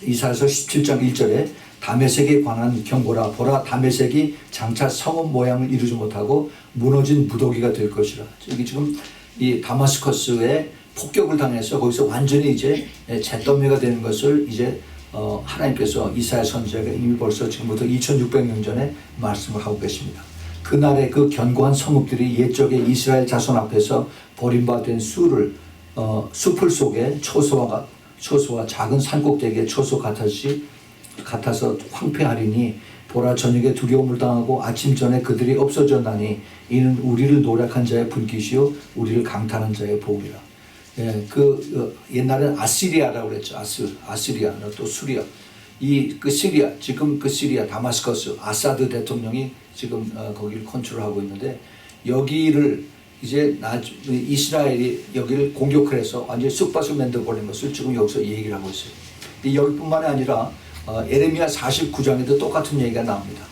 Speaker 1: 이사야서 17장 1절에 다메섹에 관한 경고라. 보라 다메섹이 장차 성읍 모양을 이루지 못하고 무너진 무더기가 될 것이라. 여기 지금 이 다마스커스에 폭격을 당해서 거기서 완전히 이제 잿더미가 되는 것을 이제 하나님께서 이사야 선지자가 이미 벌써 지금부터 2600년 전에 말씀을 하고 계십니다. 그날에 그 견고한 성읍들이 옛적에 이스라엘 자손 앞에서 버림받은 숲을 속에 초소와 작은 산꼭대기의 초소 같아서 황폐하리니 보라 저녁에 두려움을 당하고 아침 전에 그들이 없어졌나니 이는 우리를 노력한 자의 분깃이요 우리를 강탈한 자의 보응이라. 옛날에는 아시리아라고 그랬죠. 아시리아 또 수리아. 시리아 지금 시리아 다마스커스 아사드 대통령이 지금 거기를 컨트롤하고 있는데 여기를 이제 이스라엘이 여기를 공격을 해서 완전히 쑥밭을 만들어 버린 것을 지금 여기서 얘기를 하고 있어요. 여기뿐만이 아니라 에레미야 49장에도 똑같은 얘기가 나옵니다.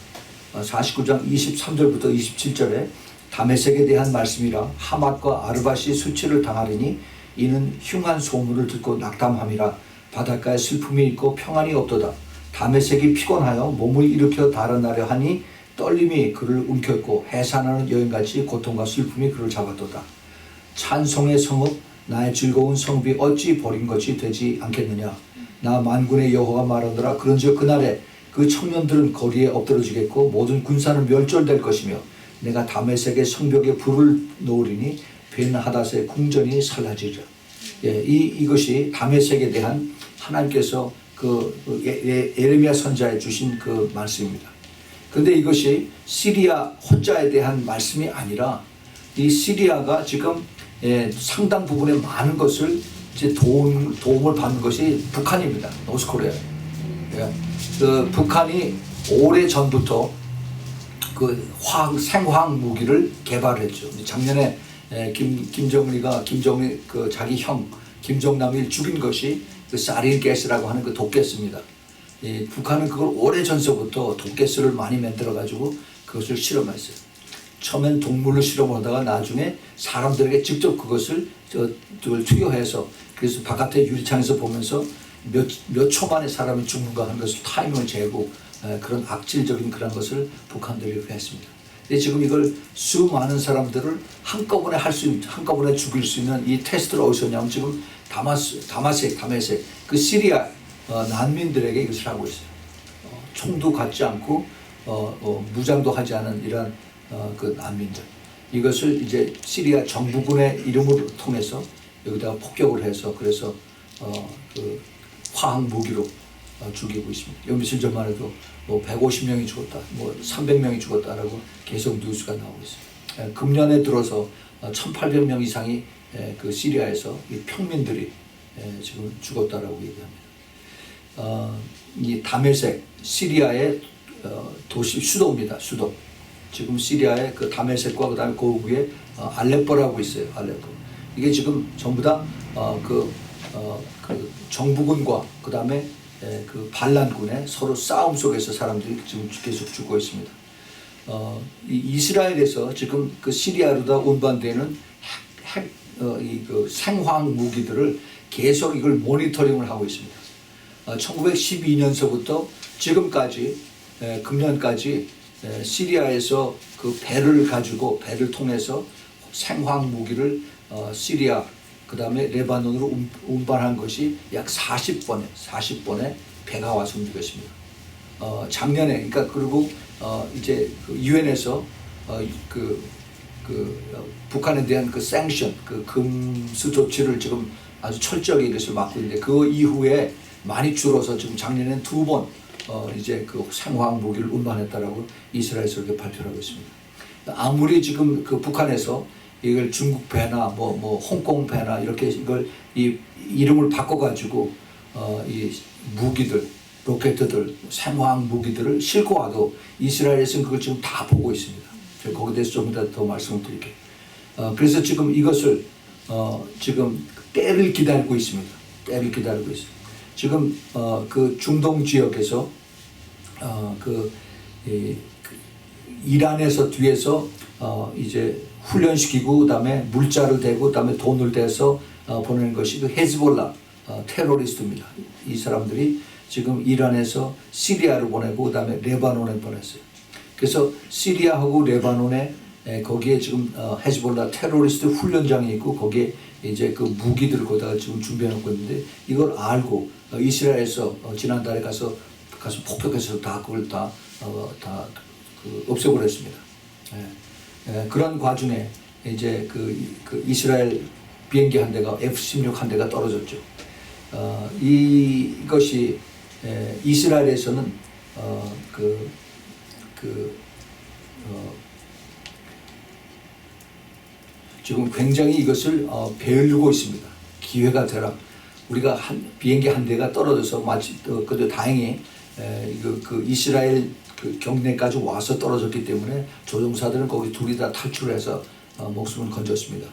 Speaker 1: 49장 23절부터 27절에 다메섹에 대한 말씀이라. 하맛과 아르밧이 수치를 당하리니 이는 흉한 소문을 듣고 낙담함이라. 바닷가에 슬픔이 있고 평안이 없도다. 다메섹이 피곤하여 몸을 일으켜 달아나려 하니 떨림이 그를 움켰고 해산하는 여인같이 고통과 슬픔이 그를 잡았도다. 찬송의 성읍 나의 즐거운 성읍이 어찌 버린 것이 되지 않겠느냐. 나 만군의 여호와가 말하노라. 그런즉 그날에 그 청년들은 거리에 엎드러지겠고 모든 군사는 멸절될 것이며 내가 다메섹의 성벽에 불을 놓으리니 벤하닷의 궁전이 살라지리라. 이것이 다메섹에 대한 하나님께서 에레미야 선자에 주신 그 말씀입니다. 그런데 이것이 시리아 혼자에 대한 말씀이 아니라 이 시리아가 지금 상당 부분의 많은 것을 이제 도움을 받는 것이 북한입니다. 노스코리아. 그 북한이 오래 전부터 그 생화학 무기를 개발했죠. 작년에 김정은이가 그 자기 형 김정남을 죽인 것이 그 사린 가스라고 하는 그 독가스입니다. 북한은 그걸 오래 전서부터 독가스를 많이 만들어 가지고 그것을 실험했어요. 처음엔 동물로 실험하다가 나중에 사람들에게 직접 그것을 투여해서 그래서 바깥에 유리창에서 보면서 몇 초 만에 사람이 죽는가 하는 것을 타이밍을 재고 그런 악질적인 그런 것을 북한들이 이렇게 했습니다. 근데 지금 이걸 수많은 사람들을 한꺼번에 죽일 수 있는 이 테스트를 어디서 냐면 지금 다메섹 그 시리아 난민들에게 이것을 하고 있어요. 총도 갖지 않고 무장도 하지 않은 이러한 그 난민들. 이것을 이제 시리아 정부군의 이름을 통해서 여기다가 폭격을 해서 그래서 그 화학 무기로 죽이고 있습니다. 요 며칠 전만 해도 뭐 150명이 죽었다, 뭐 300명이 죽었다라고 계속 뉴스가 나오고 있습니다. 금년에 들어서 1,800명 이상이 그 시리아에서 이 평민들이 지금 죽었다라고 얘기합니다. 이 다메섹 시리아의 도시 수도입니다. 수도. 지금 시리아의 그 다메섹과 그다음에 그 위에 알레포라고 있어요. 알레포. 이게 지금 전부 다 그 정부군과 그다음에 그 반란군의 서로 싸움 속에서 사람들이 지금 계속 죽고 있습니다. 이 이스라엘에서 지금 그 시리아로다 운반되는 그 생화학 무기들을 계속 이걸 모니터링을 하고 있습니다. 1912년서부터 지금까지 금년까지 시리아에서 그 배를 통해서 생화학 무기를 시리아 그다음에 레바논으로 운반한 것이 약 40번의 배가 와서 움직였습니다. 작년에 그러니까 그리고 이제 그 유엔에서 북한에 대한 그 샌션 그 금수 조치를 지금 아주 철저하게 이것을 막고 있는데 그 이후에 많이 줄어서 지금 작년엔 2번 이제 그 생화학 무기를 운반했다라고 이스라엘에서 이렇게 발표를 하고 있습니다. 아무리 지금 그 북한에서 이걸 중국 배나 뭐 홍콩 배나 이렇게 이걸 이 이름을 바꿔가지고 이 무기들, 로켓들, 생화학 무기들을 싣고 와도 이스라엘에서는 그걸 지금 다 보고 있습니다. 제가 거기에 대해서 좀 이따 더 말씀을 드릴게요. 그래서 지금 이것을 지금 때를 기다리고 있습니다. 때를 기다리고 있어요. 지금 그 중동 지역에서 이란에서 뒤에서 이제 훈련시키고 그다음에 물자를 대고 그다음에 돈을 대서 보내는 것이 그 헤즈볼라 테러리스트입니다. 이 사람들이 지금 이란에서 시리아로 보내고 그다음에 레바논에 보냈어요. 그래서 시리아하고 레바논에 거기에 지금 헤즈볼라 테러리스트 훈련장이 있고 거기에 이제 그 무기들을 거기다가 지금 준비해 놓고 있는데 이걸 알고 이스라엘에서 지난달에 가서 폭격해서 다 그걸 다 없애버렸습니다. 그런 과정에 이제 그 이스라엘 비행기 한 대가 F-16 한 대가 떨어졌죠. 이것이 이스라엘에서는 지금 굉장히 이것을 배우고 있습니다. 기회가 되라. 우리가 비행기 한 대가 떨어져서 마치 그래도 다행히 그 이스라엘 그 경내까지 와서 떨어졌기 때문에 조종사들은 거기 둘이 다 탈출해서 목숨을 건졌습니다.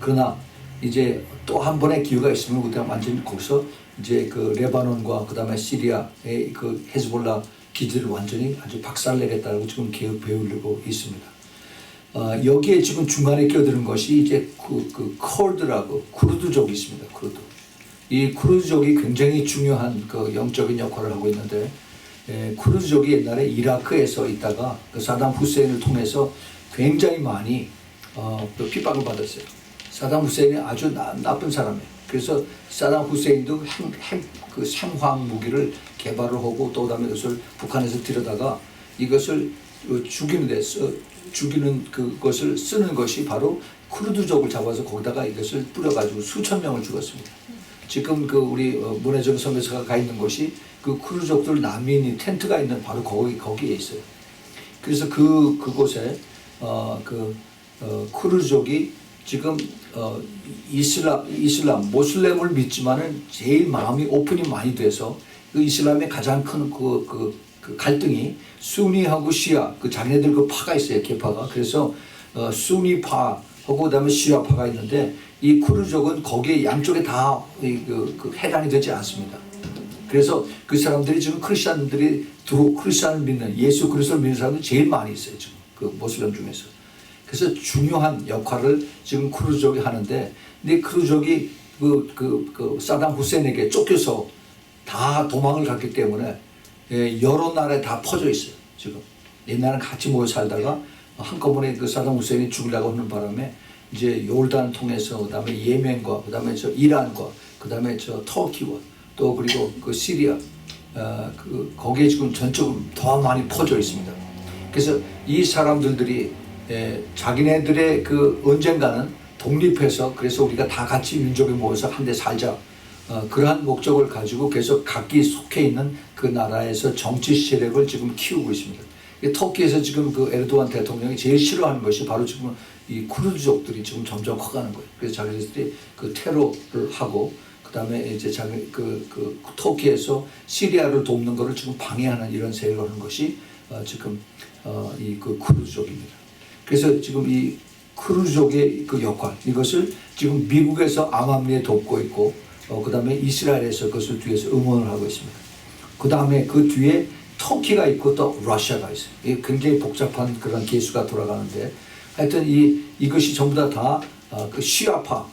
Speaker 1: 그러나 이제 또 한 번의 기회가 있으면 그때 완전히 거기서 이제 그 레바논과 그다음에 시리아의 그 헤즈볼라 기지를 완전히 아주 박살내겠다고 지금 계획 배우려고 있습니다. 여기에 지금 중간에 끼어드는 것이 이제 그 콜드라고 쿠르드족이 있습니다. 쿠르드. 이 쿠르드족이 굉장히 중요한 그 영적인 역할을 하고 있는데, 쿠르드족이 옛날에 이라크에서 있다가 그 사담 후세인을 통해서 굉장히 많이 그 핍박을 받았어요. 사담 후세인이 아주 나쁜 사람이에요. 그래서 사담 후세인도 그 생화학 무기를 개발을 하고 또 그다음에 그것을 북한에서 들여다가 이것을 죽이는 그것을 쓰는 것이 바로 쿠르드족을 잡아서 거기다가 이것을 뿌려가지고 수천 명을 죽었습니다. 지금 그 우리 문혜정 선교사가 가 있는 곳이 그 쿠르드족들 난민이 텐트가 있는 바로 거기에 있어요. 그래서 그곳에 쿠르드족이 지금 이슬람 모슬렘을 믿지만은 제일 마음이 오픈이 많이 돼서 그 이슬람의 가장 큰 그 갈등이 수니하고 시아 그 자기네들 그 파가 있어요. 계파가. 그래서 수니파하고 그다음에 시아파가 있는데 이 쿠르족은 거기에 양쪽에 다 해당이 되지 않습니다. 그래서 그 사람들이 지금 크리스천을 믿는 예수 그리스도를 믿는 사람들이 제일 많이 있어요. 지금 그 모슬렘 중에서. 그래서 중요한 역할을 지금 쿠르족이 하는데, 근데 쿠르족이 그 사담 후세인에게 쫓겨서 다 도망을 갔기 때문에 여러 나라에 다 퍼져 있어요. 지금 옛날에는 같이 모여 살다가 한꺼번에 그 사담 후세인이 죽으려고 하는 바람에 이제 요르단을 통해서 그다음에 예멘과 그다음에 저 이란과 그다음에 저 터키와 또 그리고 그 시리아 거기에 지금 전적으로 더 많이 퍼져 있습니다. 그래서 이 사람들이 자기네들의 그 언젠가는 독립해서 그래서 우리가 다 같이 민족이 모여서 한데 살자. 그러한 목적을 가지고 계속 각기 속해 있는 그 나라에서 정치 세력을 지금 키우고 있습니다. 터키에서 지금 그 에르도안 대통령이 제일 싫어하는 것이 바로 지금 이 쿠르드족들이 지금 점점 커가는 거예요. 그래서 자기들이 그 테러를 하고 그다음에 이제 자기 그 터키에서 시리아를 돕는 것을 지금 방해하는 이런 세력을 하는 것이 지금 이 그 쿠르드족입니다. 그래서 지금 이 쿠르드족의 그 역할 이것을 지금 미국에서 암암리에 돕고 있고 그 다음에 이스라엘에서 그것을 뒤에서 응원을 하고 있습니다. 그 다음에 그 뒤에 터키가 있고 또 러시아가 있어요. 이게 굉장히 복잡한 그런 계수가 돌아가는데 하여튼 이것이 전부 다 그 시아파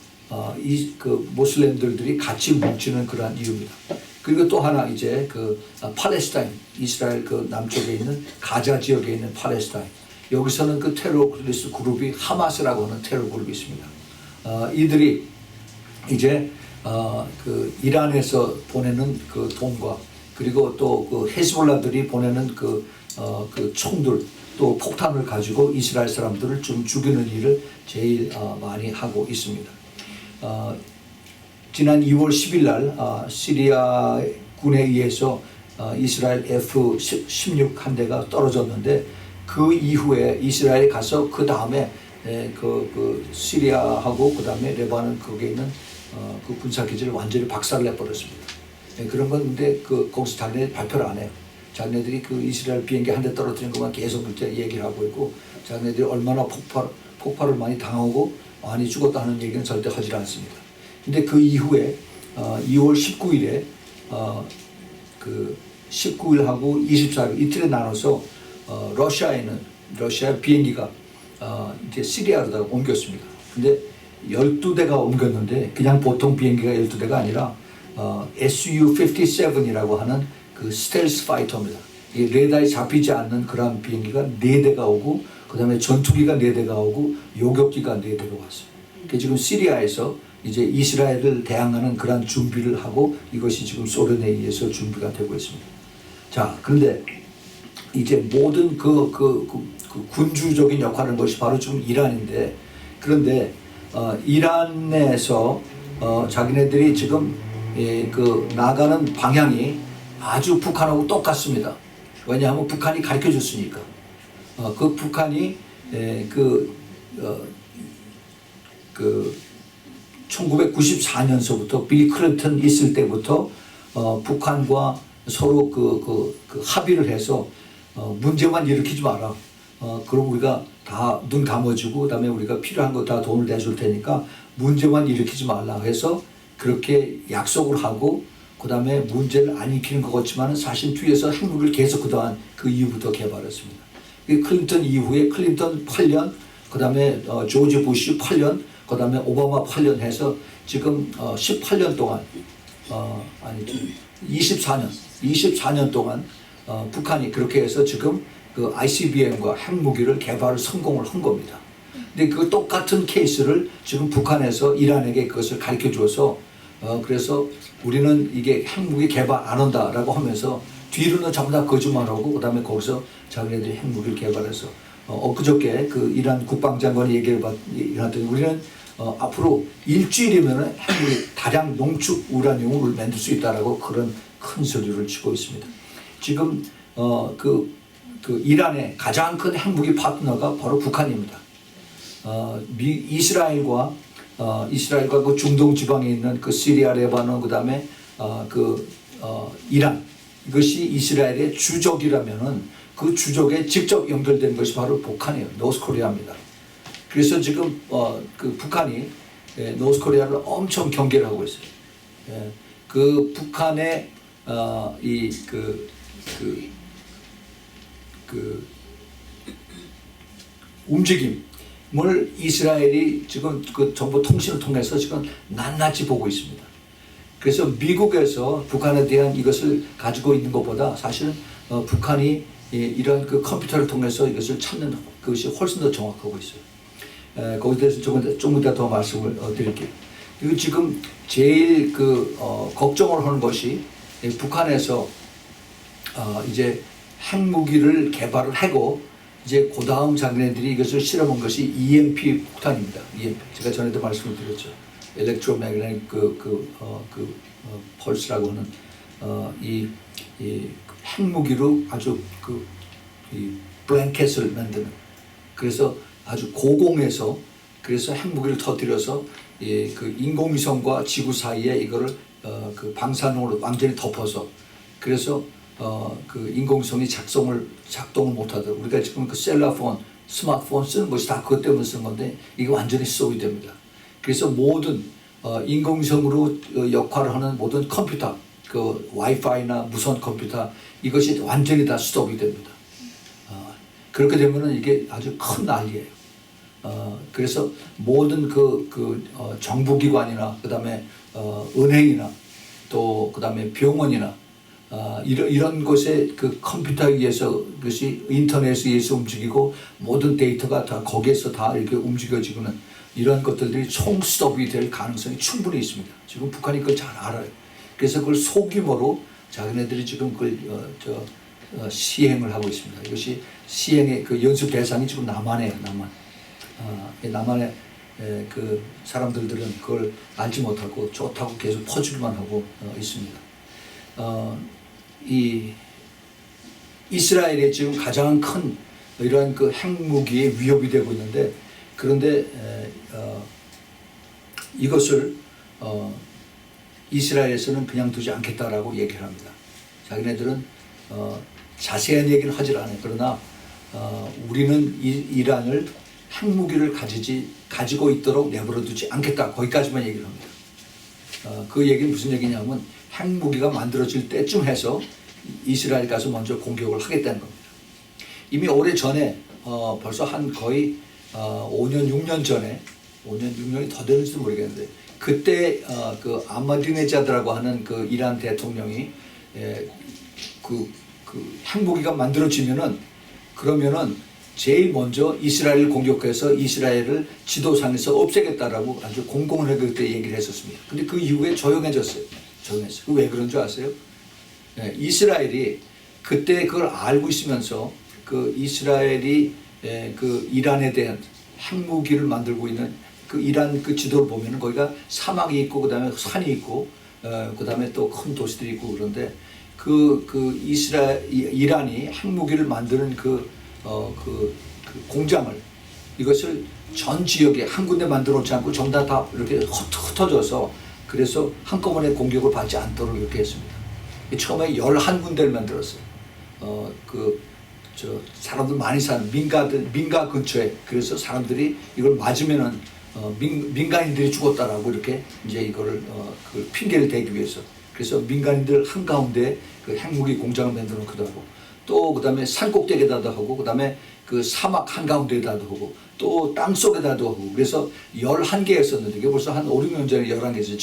Speaker 1: 그 모슬렘들이 같이 뭉치는 그런 이유입니다. 그리고 또 하나 이제 그 팔레스타인 이스라엘 그 남쪽에 있는 가자 지역에 있는 팔레스타인 여기서는 그 테러리스트 그룹이 하마스라고 하는 테러 그룹이 있습니다. 이들이 이제 그 이란에서 보내는 그 돈과 그리고 또 그 헤즈볼라들이 보내는 그 총들 또 폭탄을 가지고 이스라엘 사람들을 좀 죽이는 일을 제일 많이 하고 있습니다. 지난 2월 10일 날 시리아 군에 의해서 이스라엘 F-16 한 대가 떨어졌는데 그 이후에 이스라엘에 가서 그 다음에 그 시리아하고 그 다음에 레바논 거기에 있는 그 군사기지를 완전히 박살내 버렸습니다. 그런 건데 거기서 자기네들이 발표를 안 해요. 자기네들이 그 이스라엘 비행기 한 대 떨어뜨린 것만 계속 얘기를 하고 있고 자기네들이 얼마나 폭발을 많이 당하고 많이 죽었다 하는 얘기는 절대 하지 않습니다. 근데 그 이후에 2월 19일에 그 19일하고 24일 이틀에 나눠서 러시아 비행기가 이제 시리아로 옮겼습니다. 근데 12대가 옮겼는데 그냥 보통 비행기가 12대가 아니라 Su-57이라고 하는 그 스텔스 파이터입니다. 이 레이더에 잡히지 않는 그런 비행기가 4대가 오고 그 다음에 전투기가 4대가 오고 요격기가 4대가 왔어요. 그 지금 시리아에서 이제 이스라엘을 대항하는 그런 준비를 하고 이것이 지금 소련에 의해서 준비가 되고 있습니다. 자, 그런데 이제 모든 그 군주적인 역할을 하는 것이 바로 지금 이란인데 그런데 이란에서 자기네들이 지금 그 나가는 방향이 아주 북한하고 똑같습니다. 왜냐하면 북한이 가르쳐 줬으니까. 그 북한이 1994년서부터 빌 클린턴 있을 때부터 북한과 서로 그 합의를 해서 문제만 일으키지 마라. 그럼 우리가 다 눈 감아주고 그다음에 우리가 필요한 거 다 돈을 내줄 테니까 문제만 일으키지 말라 해서 그렇게 약속을 하고 그다음에 문제를 안 일으키는 것 같지만 사실 뒤에서 핵무기를 계속 그동안 그 이후부터 개발했습니다. 클린턴 이후에 클린턴 8년 그다음에 조지 부시 8년 그다음에 오바마 8년 해서 지금 18년 동안 아니죠 24년 동안 북한이 그렇게 해서 지금 그 ICBM과 핵무기를 개발을 성공을 한 겁니다. 근데 그 똑같은 케이스를 지금 북한에서 이란에게 그것을 가르쳐 줘서 그래서 우리는 이게 핵무기 개발 안 한다라고 하면서 뒤로는 전부 다 거짓말하고 그다음에 거기서 자기네들이 핵무기를 개발해서 엊그저께 그 이란 국방장관이 얘기를 했더니 우리는 앞으로 일주일이면 핵무기 다량 농축 우라늄을 만들 수 있다라고 그런 큰 소리를 치고 있습니다. 지금 그 이란의 가장 큰 핵무기 파트너가 바로 북한입니다. 이스라엘과 그 중동 지방에 있는 그 시리아, 레바논 그다음에 이란 이것이 이스라엘의 주적이라면은 그 주적에 직접 연결된 것이 바로 북한이에요. 노스코리아입니다. 그래서 지금 그 북한이 노스코리아를 엄청 경계를 하고 있어요. 그 북한의 움직임을 이스라엘이 지금 그 정보 통신을 통해서 지금 낱낱이 보고 있습니다. 그래서 미국에서 북한에 대한 이것을 가지고 있는 것보다 사실은 북한이 이런 그 컴퓨터를 통해서 이것을 찾는 것이 훨씬 더 정확하고 있어요. 거기에 대해서 조금 더 말씀을 드릴게요. 그리고 지금 제일 걱정을 하는 것이 북한에서 이제 핵무기를 개발을 하고 이제 그 다음 자기네들이 이것을 실험한 것이 EMP 폭탄입니다. EMP 제가 전에도 말씀을 드렸죠. Electromagnetic 펄스라고 하는 이 핵무기로 아주 이 블랭켓을 만드는 그래서 아주 고공에서 그래서 핵무기를 터뜨려서 그 인공위성과 지구 사이에 이거를 그 방사능으로 완전히 덮어서 그래서 그 인공위성이 작동을 못하도록 우리가 지금 그 셀라폰, 스마트폰 쓰는 것이 다 그것 때문에 쓰는 건데 이게 완전히 스톱이 됩니다. 그래서 모든 인공위성으로 역할을 하는 모든 컴퓨터, 그 와이파이나 무선 컴퓨터 이것이 완전히 다 스톱이 됩니다. 그렇게 되면은 이게 아주 큰 난리예요. 그래서 모든 정부기관이나 그다음에 은행이나 또 그다음에 병원이나 이런 곳에 그 컴퓨터에 의해서 그것이 인터넷에 의해서 움직이고 모든 데이터가 다 거기에서 다 이렇게 움직여지고는 이런 것들이 총스톱이 될 가능성이 충분히 있습니다. 지금 북한이 그걸 잘 알아요. 그래서 그걸 소규모로 자기네들이 지금 그걸 시행을 하고 있습니다. 이것이 시행의 그 연습 대상이 지금 남한이에요. 남한의 그 사람들은 그걸 알지 못하고 좋다고 계속 퍼주기만 하고 있습니다. 이 이스라엘이 지금 가장 큰 이러한 그 핵무기의 위협이 되고 있는데 그런데 이것을 이스라엘에서는 그냥 두지 않겠다라고 얘기를 합니다. 자기네들은 자세한 얘기는 하질 않아요. 그러나 우리는 이란을 핵무기를 가지고 있도록 내버려두지 않겠다. 거기까지만 얘기를 합니다. 그 얘기는 무슨 얘기냐면 핵무기가 만들어질 때쯤 해서 이스라엘 가서 먼저 공격을 하겠다는 겁니다. 이미 오래전에 벌써 한 거의 5년 6년 전에 5년 6년이 더 되는지도 모르겠는데 그때 그 아마디네자드라고 하는 그 이란 대통령이 그 핵무기가 만들어지면은 그러면은 제일 먼저 이스라엘을 공격해서 이스라엘을 지도상에서 없애겠다라고 아주 공공하게 그때 얘기를 했었습니다. 근데 그 이후에 조용해졌어요. 왜 그런 줄 아세요? 이스라엘이 그때 그걸 알고 있으면서 그 이스라엘이 그 이란에 대한 핵무기를 만들고 있는 그 이란 그 지도를 보면은 거기가 사막이 있고 그다음에 산이 있고 그다음에 또 큰 도시들이 있고 그런데 이란이 핵무기를 만드는 그 공장을 이것을 전 지역에 한 군데 만들어 놓지 않고 전부 다 이렇게 흩어져서 그래서 한꺼번에 공격을 받지 않도록 이렇게 했습니다. 처음에 11군데를 만들었어요. 사람들 많이 사는 민가 근처에, 그래서 사람들이 이걸 맞으면은 민간인들이 죽었다라고 이렇게 이제 이거를 그 핑계를 대기 위해서, 그래서 민간인들 한가운데 그 핵무기 공장을 만들어 놓기도 하고, 또 그다음에 산꼭대기에다도 하고, 그다음에 그 사막 한가운데에다도 하고, 또 땅속에다도 하고, 그래서 11개였었는데 이게 벌써 한 5, 6년 전에 11개였어요.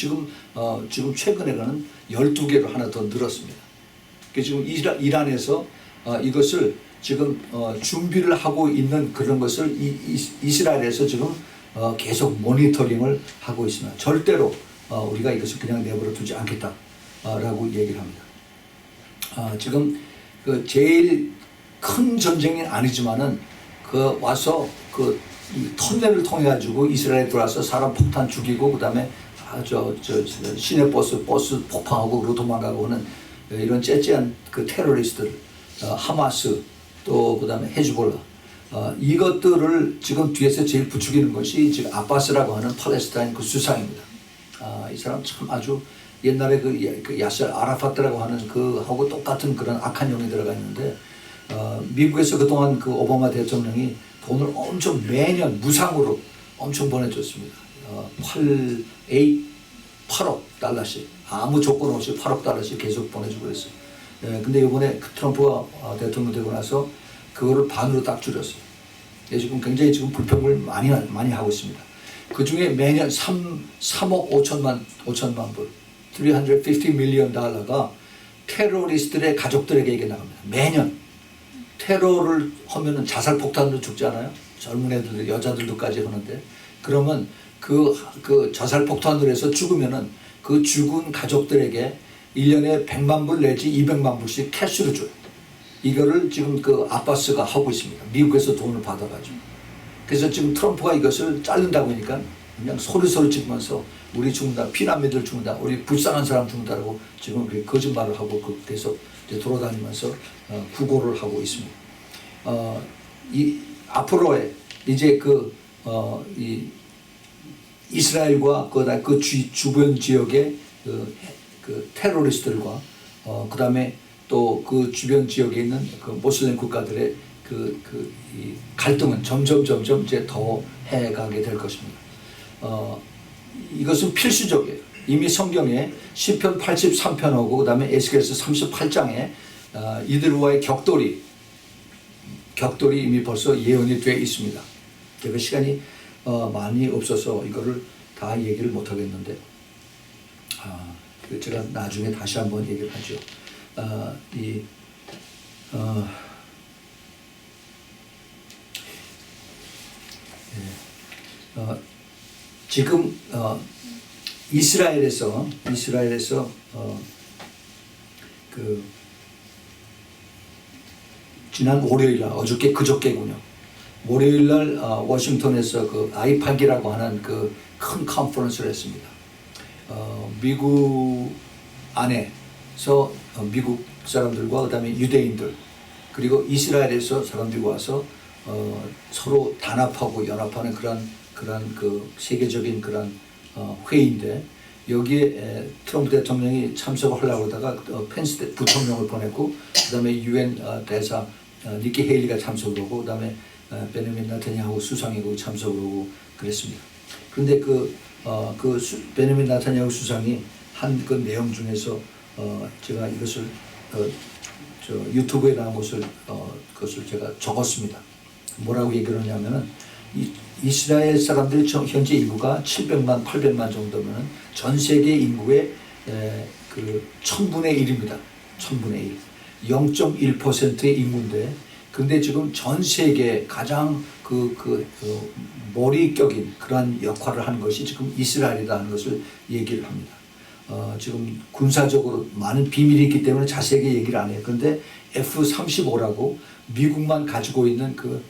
Speaker 1: 지금 최근에는 12개로 하나 더 늘었습니다. 지금 이란에서 이것을 지금 준비를 하고 있는 그런 것을 이스라엘에서 지금 계속 모니터링을 하고 있습니다. 절대로 우리가 이것을 그냥 내버려 두지 않겠다라고 얘기를 합니다. 지금 그 제일 큰 전쟁이 아니지만은 그 와서 그 터널을 통해 가지고 이스라엘에 들어와서 사람 폭탄 죽이고, 그다음에 시내 버스 폭파하고 그리고 도망가고 하는 이런 째째한 그 테러리스트들, 하마스, 또 그다음에 헤즈볼라, 이것들을 지금 뒤에서 제일 부추기는 것이 지금 아바스라고 하는 팔레스타인 그 수상입니다. 이 사람 참 아주 옛날에 그 야셀 아라파트라고 하는 그 하고 똑같은 그런 악한 영이 들어가 있는데, 미국에서 그동안 그 오바마 대통령이 돈을 엄청 매년 무상으로 엄청 보내줬습니다. 8억 달러씩 아무 조건 없이 8억 달러씩 계속 보내주고 그랬어요. 근데 이번에 트럼프가 대통령 되고 나서 그거를 반으로 딱 줄였어요. 지금 굉장히 지금 불평을 많이 하고 있습니다. 그 중에 매년 3억 5천만 불, 350 밀리언 달러가 테러리스트들의 가족들에게 나갑니다. 매년. 테러를 하면은 자살 폭탄으로 죽지 않아요? 젊은 애들, 여자들도까지 하는데, 그러면 그 자살 폭탄으로 해서 죽으면은 그 죽은 가족들에게 1년에 100만 불 내지 200만 불씩 캐시로 줘요. 이거를 지금 그 아바스가 하고 있습니다. 미국에서 돈을 받아가지고. 그래서 지금 트럼프가 이것을 자른다고 하니까 그냥 소리 치면서 우리 죽는다, 피난민들 죽는다, 우리 불쌍한 사람 죽는다라고 지금 그렇게 거짓말을 하고 계속 돌아다니면서 구걸을 하고 있습니다. 앞으로의 이제 이 이스라엘과 그 주변 지역의 그 테러리스트들과 그다음에 또 그 주변 지역에 있는 그 모슬림 국가들의 이 갈등은 점점 이제 더 해가게 될 것입니다. 이것은 필수적이에요. 이미 성경에 시편 83편하고 그다음에 에스겔서 38장에 이들과의 격돌이 이미 벌써 예언이 되어 있습니다. 제가 시간이 많이 없어서 이거를 다 얘기를 못 하겠는데, 제가 나중에 다시 한번 얘기를 하죠. 지금 이스라엘에서 지난 월요일날, 그저께군요. 월요일날 워싱턴에서 그 아이팍이라고 하는 그 큰 컨퍼런스를 했습니다. 미국 안에서 미국 사람들과 그다음에 유대인들, 그리고 이스라엘에서 사람들이 와서 서로 단합하고 연합하는 그런 그 세계적인 그런 회의인데, 여기에 트럼프 대통령이 참석을 하려고 하다가 펜스 부통령을 보냈고, 그다음에 유엔 대사 니키 헤일리가 참석을 하고, 그다음에 베냐민 나타냐후 수상이 참석을 하고 그랬습니다. 그런데 베냐민 나타냐후 수상이 한 그 내용 중에서 제가 이것을 유튜브에 나온 그것을 제가 적었습니다. 뭐라고 얘기를 하냐면은, 이스라엘 사람들이 현재 인구가 700만, 800만 정도면 전 세계 인구의 그 1000분의 1입니다. 1000분의 1. 0.1%의 인구인데, 근데 지금 전 세계 가장 머리격인 그러한 역할을 하는 것이 지금 이스라엘이다 하는 것을 얘기를 합니다. 지금 군사적으로 많은 비밀이 있기 때문에 자세하게 얘기를 안 해요. 그런데 F-35라고 미국만 가지고 있는 그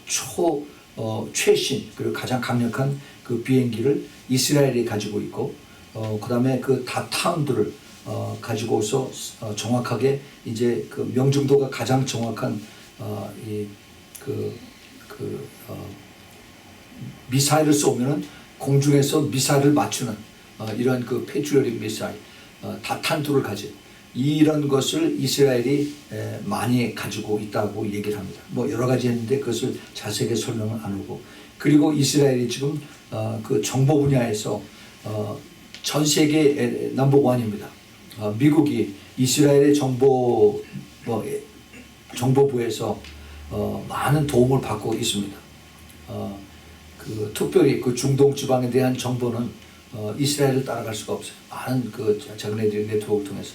Speaker 1: 최신 그리고 가장 강력한 그 비행기를 이스라엘이 가지고 있고, 그 다음에 그 다타운들을 가지고서 정확하게 이제 그 명중도가 가장 정확한 미사일을 쏘면은 공중에서 미사일을 맞추는 이런 그 패트리어틱 미사일 다탄두를 가진 이런 것을 이스라엘이 많이 가지고 있다고 얘기를 합니다. 뭐 여러 가지 했는데 그것을 자세하게 설명을 안 하고, 그리고 이스라엘이 지금 그 정보 분야에서 전 세계 넘버원입니다. 미국이 이스라엘의 정보부에서 많은 도움을 받고 있습니다. 특별히 그 중동 지방에 대한 정보는 이스라엘을 따라갈 수가 없어요. 많은 그 자기네들의 네트워크를 통해서.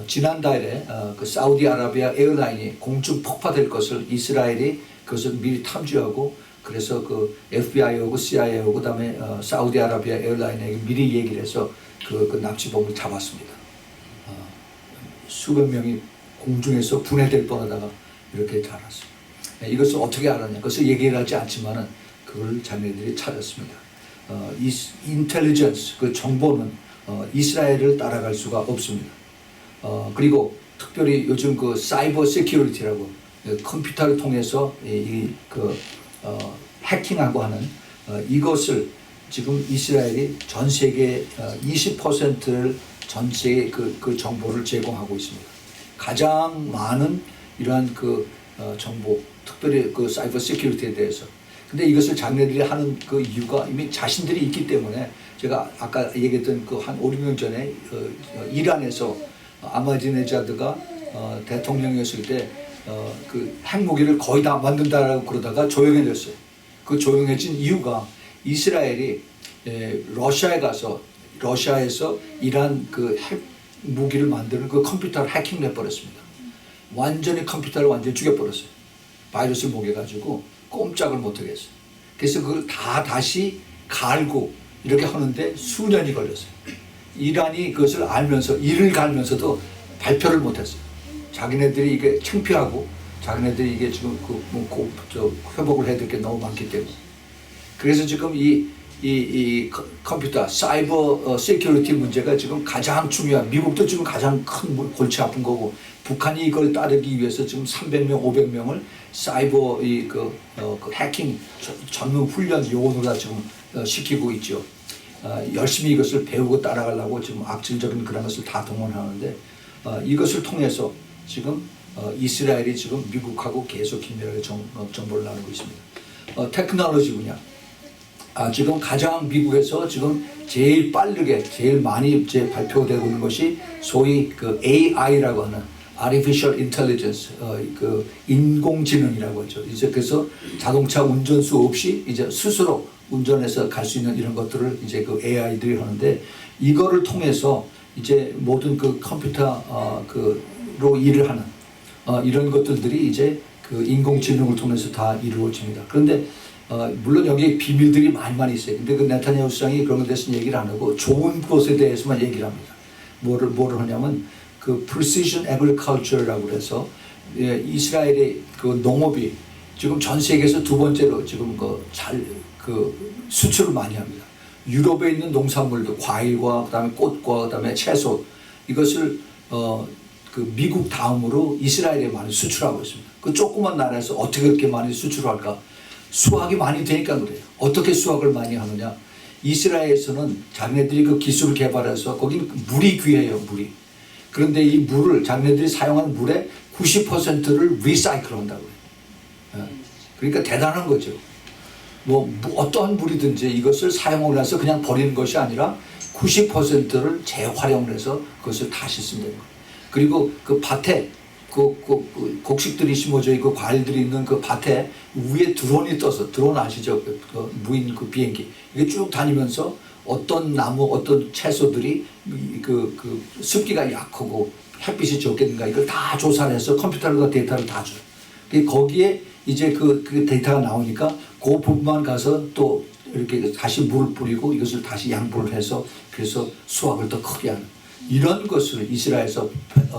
Speaker 1: 지난달에 그 사우디아라비아 에어라인이 공중 폭파될 것을 이스라엘이 그것을 미리 탐지하고, 그래서 그 FBI하고 CIA하고 그다음에 사우디아라비아 에어라인에게 미리 얘기를 해서 그 납치범을 잡았습니다. 수백 명이 공중에서 분해될 뻔하다가 이렇게 자랐어요. 이것을 어떻게 알았냐? 그것을 얘기를 하지 않지만은 그걸 자기네들이 찾았습니다. 인텔리전스, 그 정보는 이스라엘을 따라갈 수가 없습니다. 그리고 특별히 요즘 그 사이버 세큐리티라고 컴퓨터를 통해서 해킹하고 하는 이것을 지금 이스라엘이 전 세계 20%를 전 세계 그 정보를 제공하고 있습니다. 가장 많은 이러한 정보, 특별히 그 사이버 세큐리티에 대해서. 근데 이것을 자기네들이 하는 그 이유가 이미 자신들이 있기 때문에, 제가 아까 얘기했던 그 한 5, 6년 전에 이란에서 아마디네자드가 대통령이었을 때 그 핵무기를 거의 다 만든다라고 그러다가 조용해졌어요. 그 조용해진 이유가 이스라엘이 러시아에 가서 러시아에서 이란 그 핵무기를 만드는 그 컴퓨터를 해킹을 해버렸습니다. 완전히 컴퓨터를 완전히 죽여버렸어요. 바이러스를 먹여가지고 꼼짝을 못하게 했어요. 그래서 그걸 다시 갈고 이렇게 하는데 수년이 걸렸어요. 이란이 그것을 알면서 이를 갈면서도 발표를 못했어요. 자기네들이 이게 창피하고 자기네들이 이게 지금 회복을 해야 될 게 너무 많기 때문에. 그래서 지금 이 컴퓨터 사이버 세큐리티 문제가 지금 가장 중요한, 미국도 지금 가장 큰 골치 아픈 거고, 북한이 이걸 따르기 위해서 지금 300명, 500명을 사이버 해킹 전문 훈련 요원으로 지금 시키고 있죠. 열심히 이것을 배우고 따라가려고 지금 악질적인 그런 것을 다 동원하는데, 이것을 통해서 지금 이스라엘이 지금 미국하고 계속 긴밀하게 정보를 나누고 있습니다. 테크놀로지 분야. 지금 가장 미국에서 지금 제일 빠르게 제일 많이 이제 발표되고 있는 것이 소위 그 AI라고 하는 Artificial Intelligence, 그 인공지능이라고 하죠. 이제 그래서 자동차 운전수 없이 이제 스스로 운전해서 갈 수 있는 이런 것들을 이제 그 AI들이 하는데, 이거를 통해서 이제 모든 그 컴퓨터 로 일을 하는 이런 것들이 이제 그 인공지능을 통해서 다 이루어집니다. 그런데 물론 여기에 비밀들이 많이 있어요. 근데 그 네타냐후 수장이 그런 것에 대해서는 얘기를 안 하고 좋은 것에 대해서만 얘기를 합니다. 뭐를 하냐면 그 precision agriculture라고 해서 이스라엘의 그 농업이 지금 전 세계에서 두 번째로 지금 수출을 많이 합니다. 유럽에 있는 농산물도 과일과 그다음에 꽃과 그다음에 채소, 이것을 그 미국 다음으로 이스라엘에 많이 수출하고 있습니다. 그 조그만 나라에서 어떻게 그렇게 많이 수출할까? 수확이 많이 되니까 그래요. 어떻게 수확을 많이 하느냐? 이스라엘에서는 자기네들이 그 기술을 개발해서, 거기는 물이 귀해요, 물이. 그런데 이 물을, 자기네들이 사용하는 물의 90%를 리사이클 한다고 해요. 그러니까 대단한 거죠. 뭐 어떠한 물이든지 이것을 사용을 해서 그냥 버리는 것이 아니라 90%를 재활용을 해서 그것을 다시 쓴다는 거예요. 그리고 그 밭에 곡식들이 심어져 있고 과일들이 있는 그 밭에 위에 드론이 떠서, 드론 아시죠? 무인 그 비행기. 이게 쭉 다니면서 어떤 나무, 어떤 채소들이 습기가 약하고 햇빛이 적겠는가, 이걸 다 조사를 해서 컴퓨터로 데이터를 다 줘요. 거기에 이제 그 데이터가 나오니까 그 부분만 가서 또 이렇게 다시 물을 뿌리고 이것을 다시 양분을 해서 그래서 수확을 더 크게 하는, 이런 것을 이스라엘에서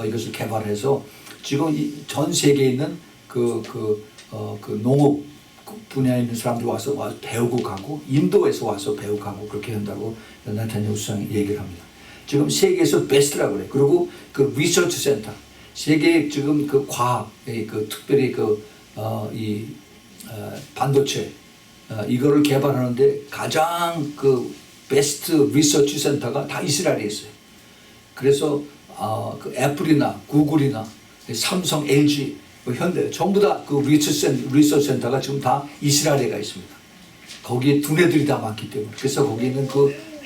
Speaker 1: 이것을 개발해서 지금 전 세계에 있는 그 농업 분야에 있는 사람들이 와서 배우고 가고, 인도에서 와서 배우고 가고 그렇게 한다고 네타냐후 수장이 얘기를 합니다. 지금 세계에서 베스트라고 그래요. 그리고 그 리서치 센터, 세계 지금 그 과학, 특별히 반도체 이거를 개발하는데 가장 그 베스트 리서치 센터가 다 이스라엘에 있어요. 그래서 그 애플이나 구글이나 삼성, LG, 현대 전부 다 그 리서치 센터가 지금 다 이스라엘에 가 있습니다. 거기에 두뇌들이 다 많기 때문에 그래서 거기 있는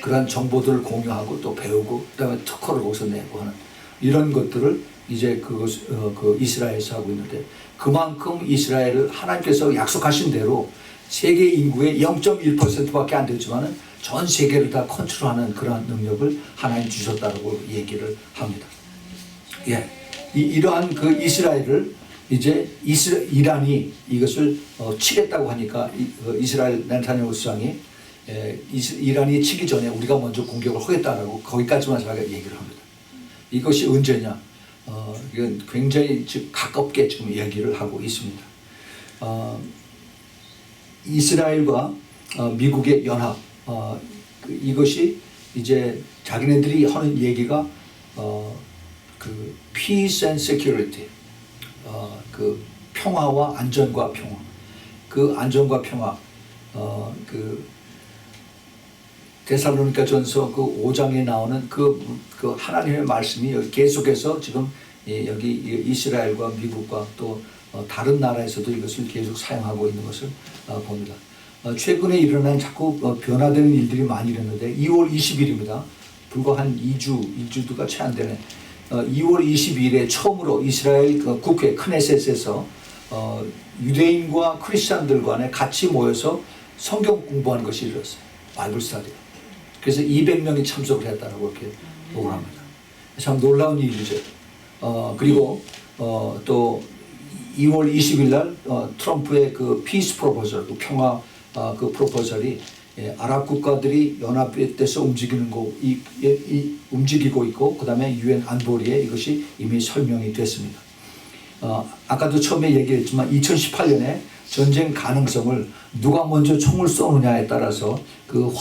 Speaker 1: 그런 정보들을 공유하고 또 배우고 그다음에 특허를 거기서 내고 하는 이런 것들을 이제 그 이스라엘에서 하고 있는데 그만큼 이스라엘을 하나님께서 약속하신 대로 세계 인구의 0.1%밖에 안 되지만은 전 세계를 다 컨트롤하는 그러한 능력을 하나님 주셨다고 얘기를 합니다. 예, 이러한 그 이스라엘을 이제 이란이 이것을 치겠다고 하니까 이스라엘 네타냐후 수장이 이란이 치기 전에 우리가 먼저 공격을 하겠다라고 거기까지만 자기가 얘기를 합니다. 이것이 언제냐? 이건 굉장히 가깝게 지금 얘기를 하고 있습니다. 이스라엘과 미국의 연합 이것이 이제 자기네들이 하는 얘기가 그 peace and security 그 평화와 안전과 평화 그 안전과 평화 그 데살로니가 전서 그 5장에 나오는 그 하나님의 말씀이 계속해서 지금 여기 이스라엘과 미국과 또 다른 나라에서도 이것을 계속 사용하고 있는 것을 봅니다. 최근에 일어난 자꾸 변화되는 일들이 많이 일어났는데 2월 20일입니다. 불과 한 2주가 채 안 되네. 2월 22일에 처음으로 이스라엘 국회 크네셋에서 유대인과 크리스찬들 간에 같이 모여서 성경 공부하는 것이 일어났어요. 바이블 스터디. 그래서 200명이 참석을 했다고 이렇게 보고를 합니다. 참 놀라운 일이죠. 그리고 또 2월 20일 날 트럼프의 그 피스 프로포절, 그 평화 그 프로포절이 아랍 국가들이 연합돼서 움직이고 있고 그다음에 유엔 안보리에 이것이 이미 설명이 됐습니다. 아까도 처음에 얘기했지만 2018년에 전쟁 가능성을 누가 먼저 총을 쏘느냐에 따라서 그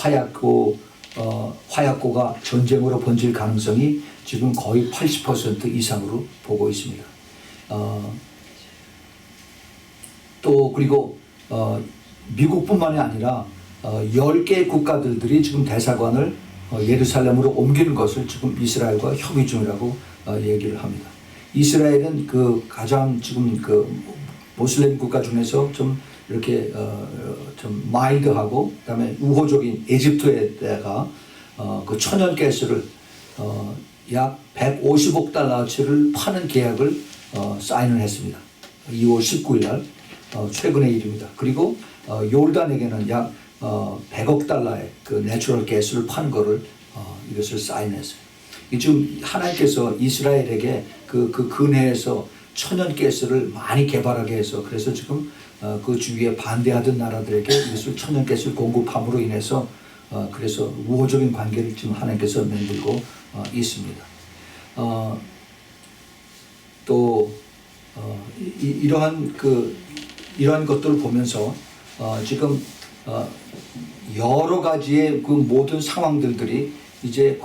Speaker 1: 화약고가 전쟁으로 번질 가능성이 지금 거의 80% 이상으로 보고 있습니다. 또 그리고 미국뿐만이 아니라 10개 국가들이 지금 대사관을 예루살렘으로 옮기는 것을 지금 이스라엘과 협의 중이라고 얘기를 합니다. 이스라엘은 그 가장 지금 그 모슬렘 국가 중에서 좀 이렇게 좀 마일드하고 그다음에 우호적인 에집트에다가 그 천연가스를 약 150억 달러치를 파는 계약을 사인을 했습니다. 2월 19일 날 최근의 일입니다. 그리고 요르단에게는 약 100억 달러의 그 내추럴 가스를 파는 거를 이것을 사인했어요. 지금 하나님께서 이스라엘에게 그 근해에서 천연 가스를 많이 개발하게 해서 그래서 지금 그 주위에 반대하던 나라들에게 이것을 천연 가스를 공급함으로 인해서 그래서 우호적인 관계를 지금 하나님께서 만들고 있습니다. 또 이러한 것들을 보면서 지금 여러 가지의 그 모든 상황들이 이제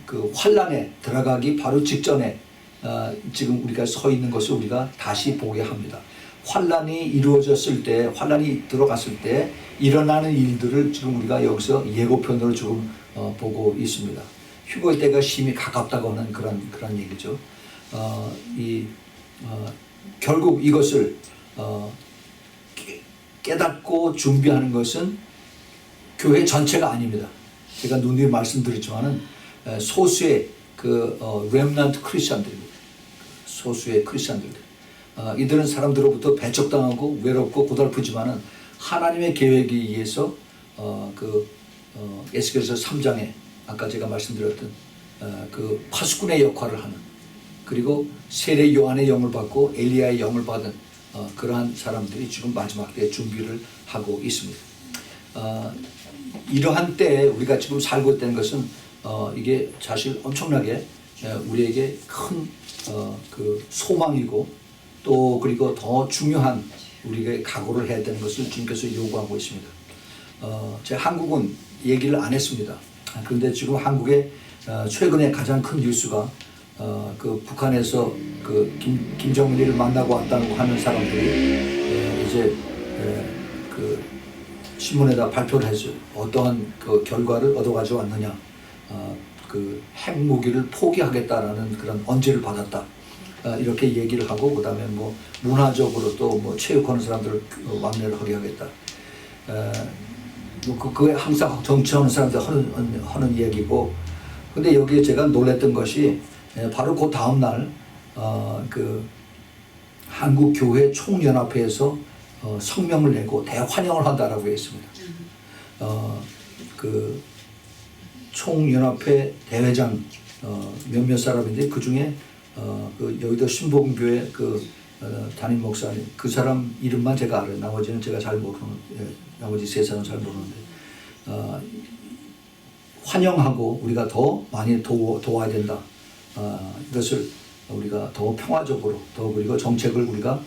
Speaker 1: 그 환란에 들어가기 바로 직전에 지금 우리가 서 있는 것을 우리가 다시 보게 합니다. 환란이 이루어졌을 때, 환란이 들어갔을 때 일어나는 일들을 지금 우리가 여기서 예고편으로 지금 보고 있습니다. 휴거의 때가 심히 가깝다고 하는 그런 얘기죠. 결국 이것을 깨닫고 준비하는 것은 교회 전체가 아닙니다. 제가 누누이 말씀드렸지만은 소수의 그 렘넌트 크리스천들입니다. 소수의 크리스천들. 이들은 사람들로부터 배척당하고 외롭고 고달프지만은 하나님의 계획에 의해서 에스겔서 3장에 아까 제가 말씀드렸던 그 파수꾼의 역할을 하는 그리고 세례 요한의 영을 받고 엘리야의 영을 받은 그러한 사람들이 지금 마지막 때에 준비를 하고 있습니다. 이러한 때에 우리가 지금 살고 있다는 것은 이게 사실 엄청나게 우리에게 큰 그 소망이고 또 그리고 더 중요한 우리가 각오를 해야 되는 것을 주님께서 요구하고 있습니다. 제가 한국은 얘기를 안 했습니다. 그런데 지금 한국의 최근에 가장 큰 뉴스가 그 북한에서 그 김정일을 만나고 왔다고 하는 사람들이 이제 그 신문에다 발표를 했어요. 어떠한 그 결과를 얻어가지고 왔느냐. 그 핵무기를 포기하겠다라는 그런 언지를 받았다. 이렇게 얘기를 하고 그다음에 뭐 문화적으로 또 뭐 체육하는 사람들을 왕래를 하게 하겠다. 그게 항상 정치하는 사람들 하는 얘기고. 근데 여기에 제가 놀랬던 것이 바로 그 다음 날 그 한국 교회 총연합회에서 성명을 내고 대환영을 한다라고 했습니다. 그 총연합회 대회장 몇몇 사람인데 그 중에 그 여의도 신봉교회 그 담임 목사님 그 사람 이름만 제가 알아요. 나머지는 제가 잘 모르는 나머지 세 사람 잘 모르는데 환영하고 우리가 더 많이 도와야 된다. 이것을 우리가 더 평화적으로 더 그리고 정책을 우리가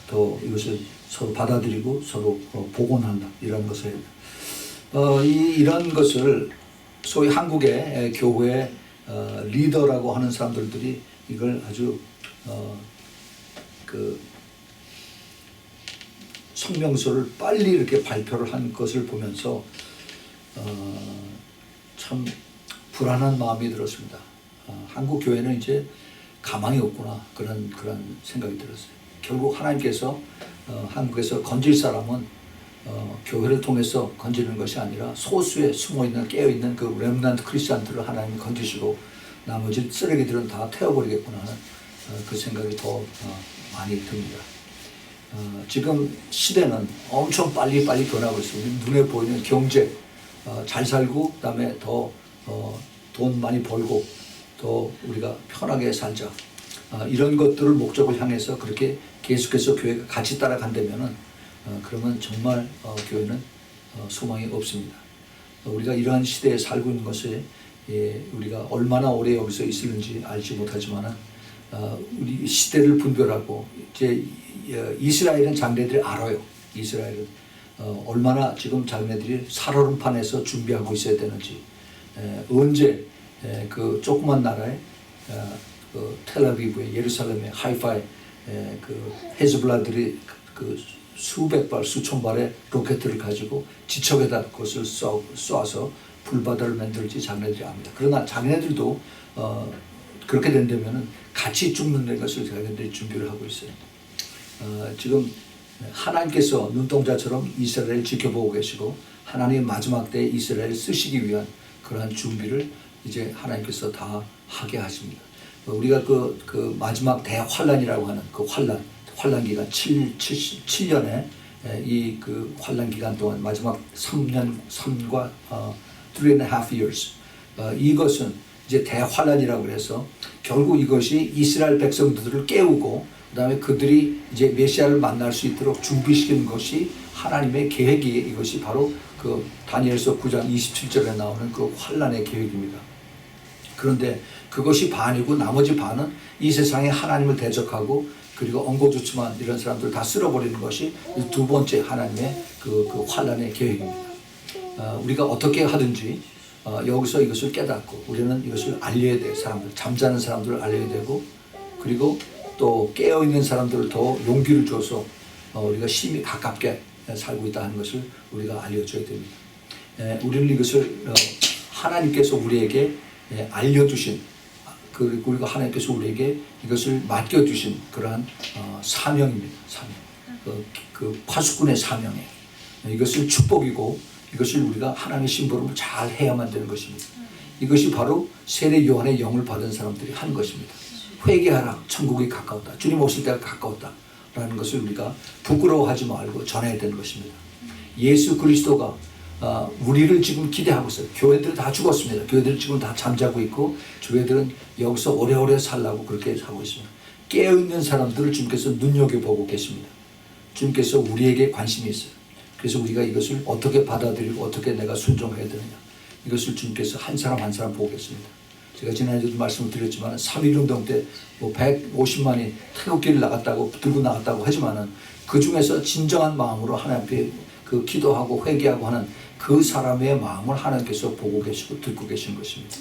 Speaker 1: 더 이것을 서로 받아들이고 서로 복원한다. 이런 것을 이런 것을 소위 한국의 교회 리더라고 하는 사람들이 이걸 아주 그 성명서를 빨리 이렇게 발표를 한 것을 보면서 참 불안한 마음이 들었습니다. 한국 교회는 이제 가망이 없구나 그런 생각이 들었어요. 결국 하나님께서 한국에서 건질 사람은 교회를 통해서 건지는 것이 아니라 소수에 숨어있는 깨어있는 그 렘넌트 크리스찬들을 하나님이 건지시고 나머지 쓰레기들은 다 태워버리겠구나 하는 그 생각이 더 많이 듭니다. 지금 시대는 엄청 빨리 변하고 있습니다. 눈에 보이는 경제 잘 살고 그다음에 더 돈 많이 벌고 더 우리가 편하게 살자 이런 것들을 목적을 향해서 그렇게 계속해서 교회가 같이 따라간다면은 그러면 정말 교회는 소망이 없습니다. 우리가 이러한 시대에 살고 있는 것에 우리가 얼마나 오래 여기서 있을는지 알지 못하지만은 우리 시대를 분별하고 이제 이스라엘은 자기네들이 알아요. 이스라엘은 얼마나 지금 자기네들이 살얼음판에서 준비하고 있어야 되는지 언제 그 조그만 나라에 그 텔아비브에 예루살렘에 하이파에 그 헤즈볼라들이 그 수백 발 수천 발의 로켓을 가지고 지척에다 그것을 쏴서 불바다를 만들지 자기네들이 압니다. 그러나 자기네들도 그렇게 된다면은 같이 죽는 것을 자기네들이 준비를 하고 있어요. 지금 하나님께서 눈동자처럼 이스라엘을 지켜보고 계시고 하나님 마지막 때에 이스라엘을 쓰시기 위한 그러한 준비를 이제 하나님께서 다 하게 하십니다. 우리가 그 마지막 대환란이라고 하는 그 환란 기간 7년에 이 그 환란 기간 동안 마지막 3과 3.5 years 이것은 이제 대환란이라고 해서 결국 이것이 이스라엘 백성들을 깨우고 그다음에 그들이 이제 메시아를 만날 수 있도록 준비시키는 것이 하나님의 계획이 이것이 바로 그 다니엘서 9장 27절에 나오는 그 환란의 계획입니다. 그런데 그것이 반이고 나머지 반은 이 세상에 하나님을 대적하고 그리고 엉거주춤한 이런 사람들 다 쓸어버리는 것이 두 번째 하나님의 그 환란의 계획입니다. 우리가 어떻게 하든지 여기서 이것을 깨닫고 우리는 이것을 알려야 돼. 사람들 잠자는 사람들을 알려야 되고 그리고 또 깨어있는 사람들을 더 용기를 줘서 우리가 심히 가깝게 살고 있다는 것을 우리가 알려줘야 됩니다. 우리는 이것을 하나님께서 우리에게 알려주신 그리고 하나님께서 우리에게 이것을 맡겨주신 그러한 사명입니다. 사명. 그 파수꾼의 사명이에요. 이것을 축복이고 이것을 우리가 하나님의 심부름을 잘 해야만 되는 것입니다. 이것이 바로 세례 요한의 영을 받은 사람들이 한 것입니다. 회개하라, 천국이 가까웠다. 주님 오실 때가 가까웠다. 라는 것을 우리가 부끄러워하지 말고 전해야 되는 것입니다. 예수 그리스도가 우리를 지금 기대하고 있어요. 교회들은 다 죽었습니다. 교회들은 지금 다 잠자고 있고 교회들은 여기서 오래오래 살라고 그렇게 하고 있습니다. 깨어있는 사람들을 주님께서 눈여겨보고 계십니다. 주님께서 우리에게 관심이 있어요. 그래서 우리가 이것을 어떻게 받아들이고 어떻게 내가 순종해야 되느냐 이것을 주님께서 한 사람 한 사람 보고 계십니다. 제가 지난주에도 말씀을 드렸지만 3.1운동 때 뭐 150만이 태극기를 들고 나갔다고 하지만은 그 중에서 진정한 마음으로 하나님 앞에 그 기도하고 회개하고 하는 그 사람의 마음을 하나님께서 보고 계시고 듣고 계신 것입니다.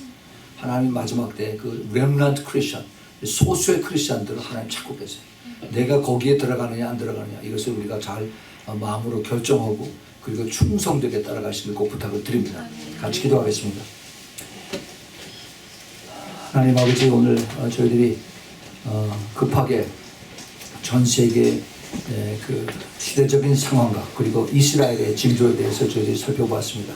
Speaker 1: 하나님 마지막 때 그 렘넌트 크리스천 소수의 크리스천들을 하나님 찾고 계세요. 내가 거기에 들어가느냐 안 들어가느냐 이것을 우리가 잘 마음으로 결정하고 그리고 충성되게 따라가시길 꼭 부탁을 드립니다. 같이 기도하겠습니다. 하나님 아버지, 오늘 저희들이 급하게 전 세계 그 시대적인 상황과 그리고 이스라엘의 징조에 대해서 저희들이 살펴보았습니다.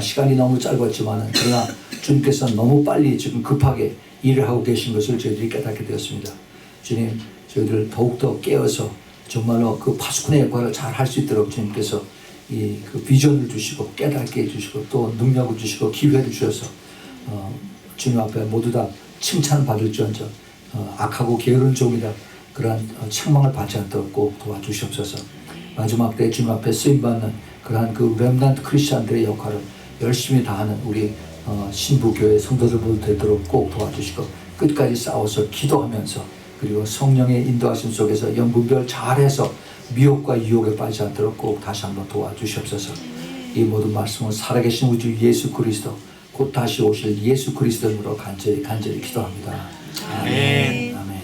Speaker 1: 시간이 너무 짧았지만 그러나 주님께서 너무 빨리 지금 급하게 일을 하고 계신 것을 저희들이 깨닫게 되었습니다. 주님, 저희들 더욱더 깨어서 정말로 그 파수꾼의 역할을 잘 할 수 있도록 주님께서 그 비전을 주시고 깨닫게 해주시고 또 능력을 주시고 기회를 주셔서 주님 앞에 모두 다 칭찬받을지언정 악하고 게으른 종이다 그러한 책망을 받지 않도록 꼭 도와주시옵소서. 마지막 때 주님 앞에 쓰임받는 그러한 그 렘넌트 크리스찬들의 역할을 열심히 다하는 우리 신부교회 성도들 모두 되도록 꼭 도와주시고 끝까지 싸워서 기도하면서 그리고 성령의 인도하심 속에서 영분별 잘해서 미혹과 유혹에 빠지지 않도록 꼭 다시 한번 도와주시옵소서. 이 모든 말씀은 살아계신 우주 예수 그리스도 곧 다시 오실 예수 그리스도로 간절히 기도합니다. 아멘. 아멘.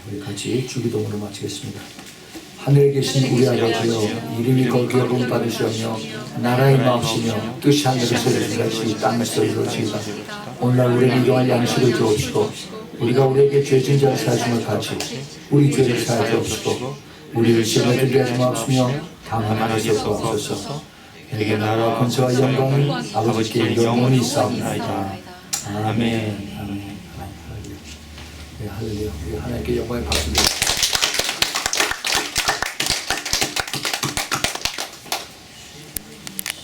Speaker 1: 우리 같이 주기도문을 마치겠습니다. 하늘에 계신 우리 아버지여, 이름이 거룩히 여김 받으시오며 나라의 마음이시며 뜻이 하늘에서 이루어지듯이 땅에서 이루어지이다. 오늘날 우리에게 일용할 양식을 주옵시고 우리가 우리에게 죄진 자를 사하심을 같이 우리 죄를 사하여 주옵시고 우리를 시험에 들게 하지 마옵시며 다만 하나님께서 도와주소서. 내게 나라와 권세와 영광은 아버지께 영원히 있사옵나이다. 아멘. 아멘. 할렐루야. 우리 하나님께 영광의 박수 드립니다.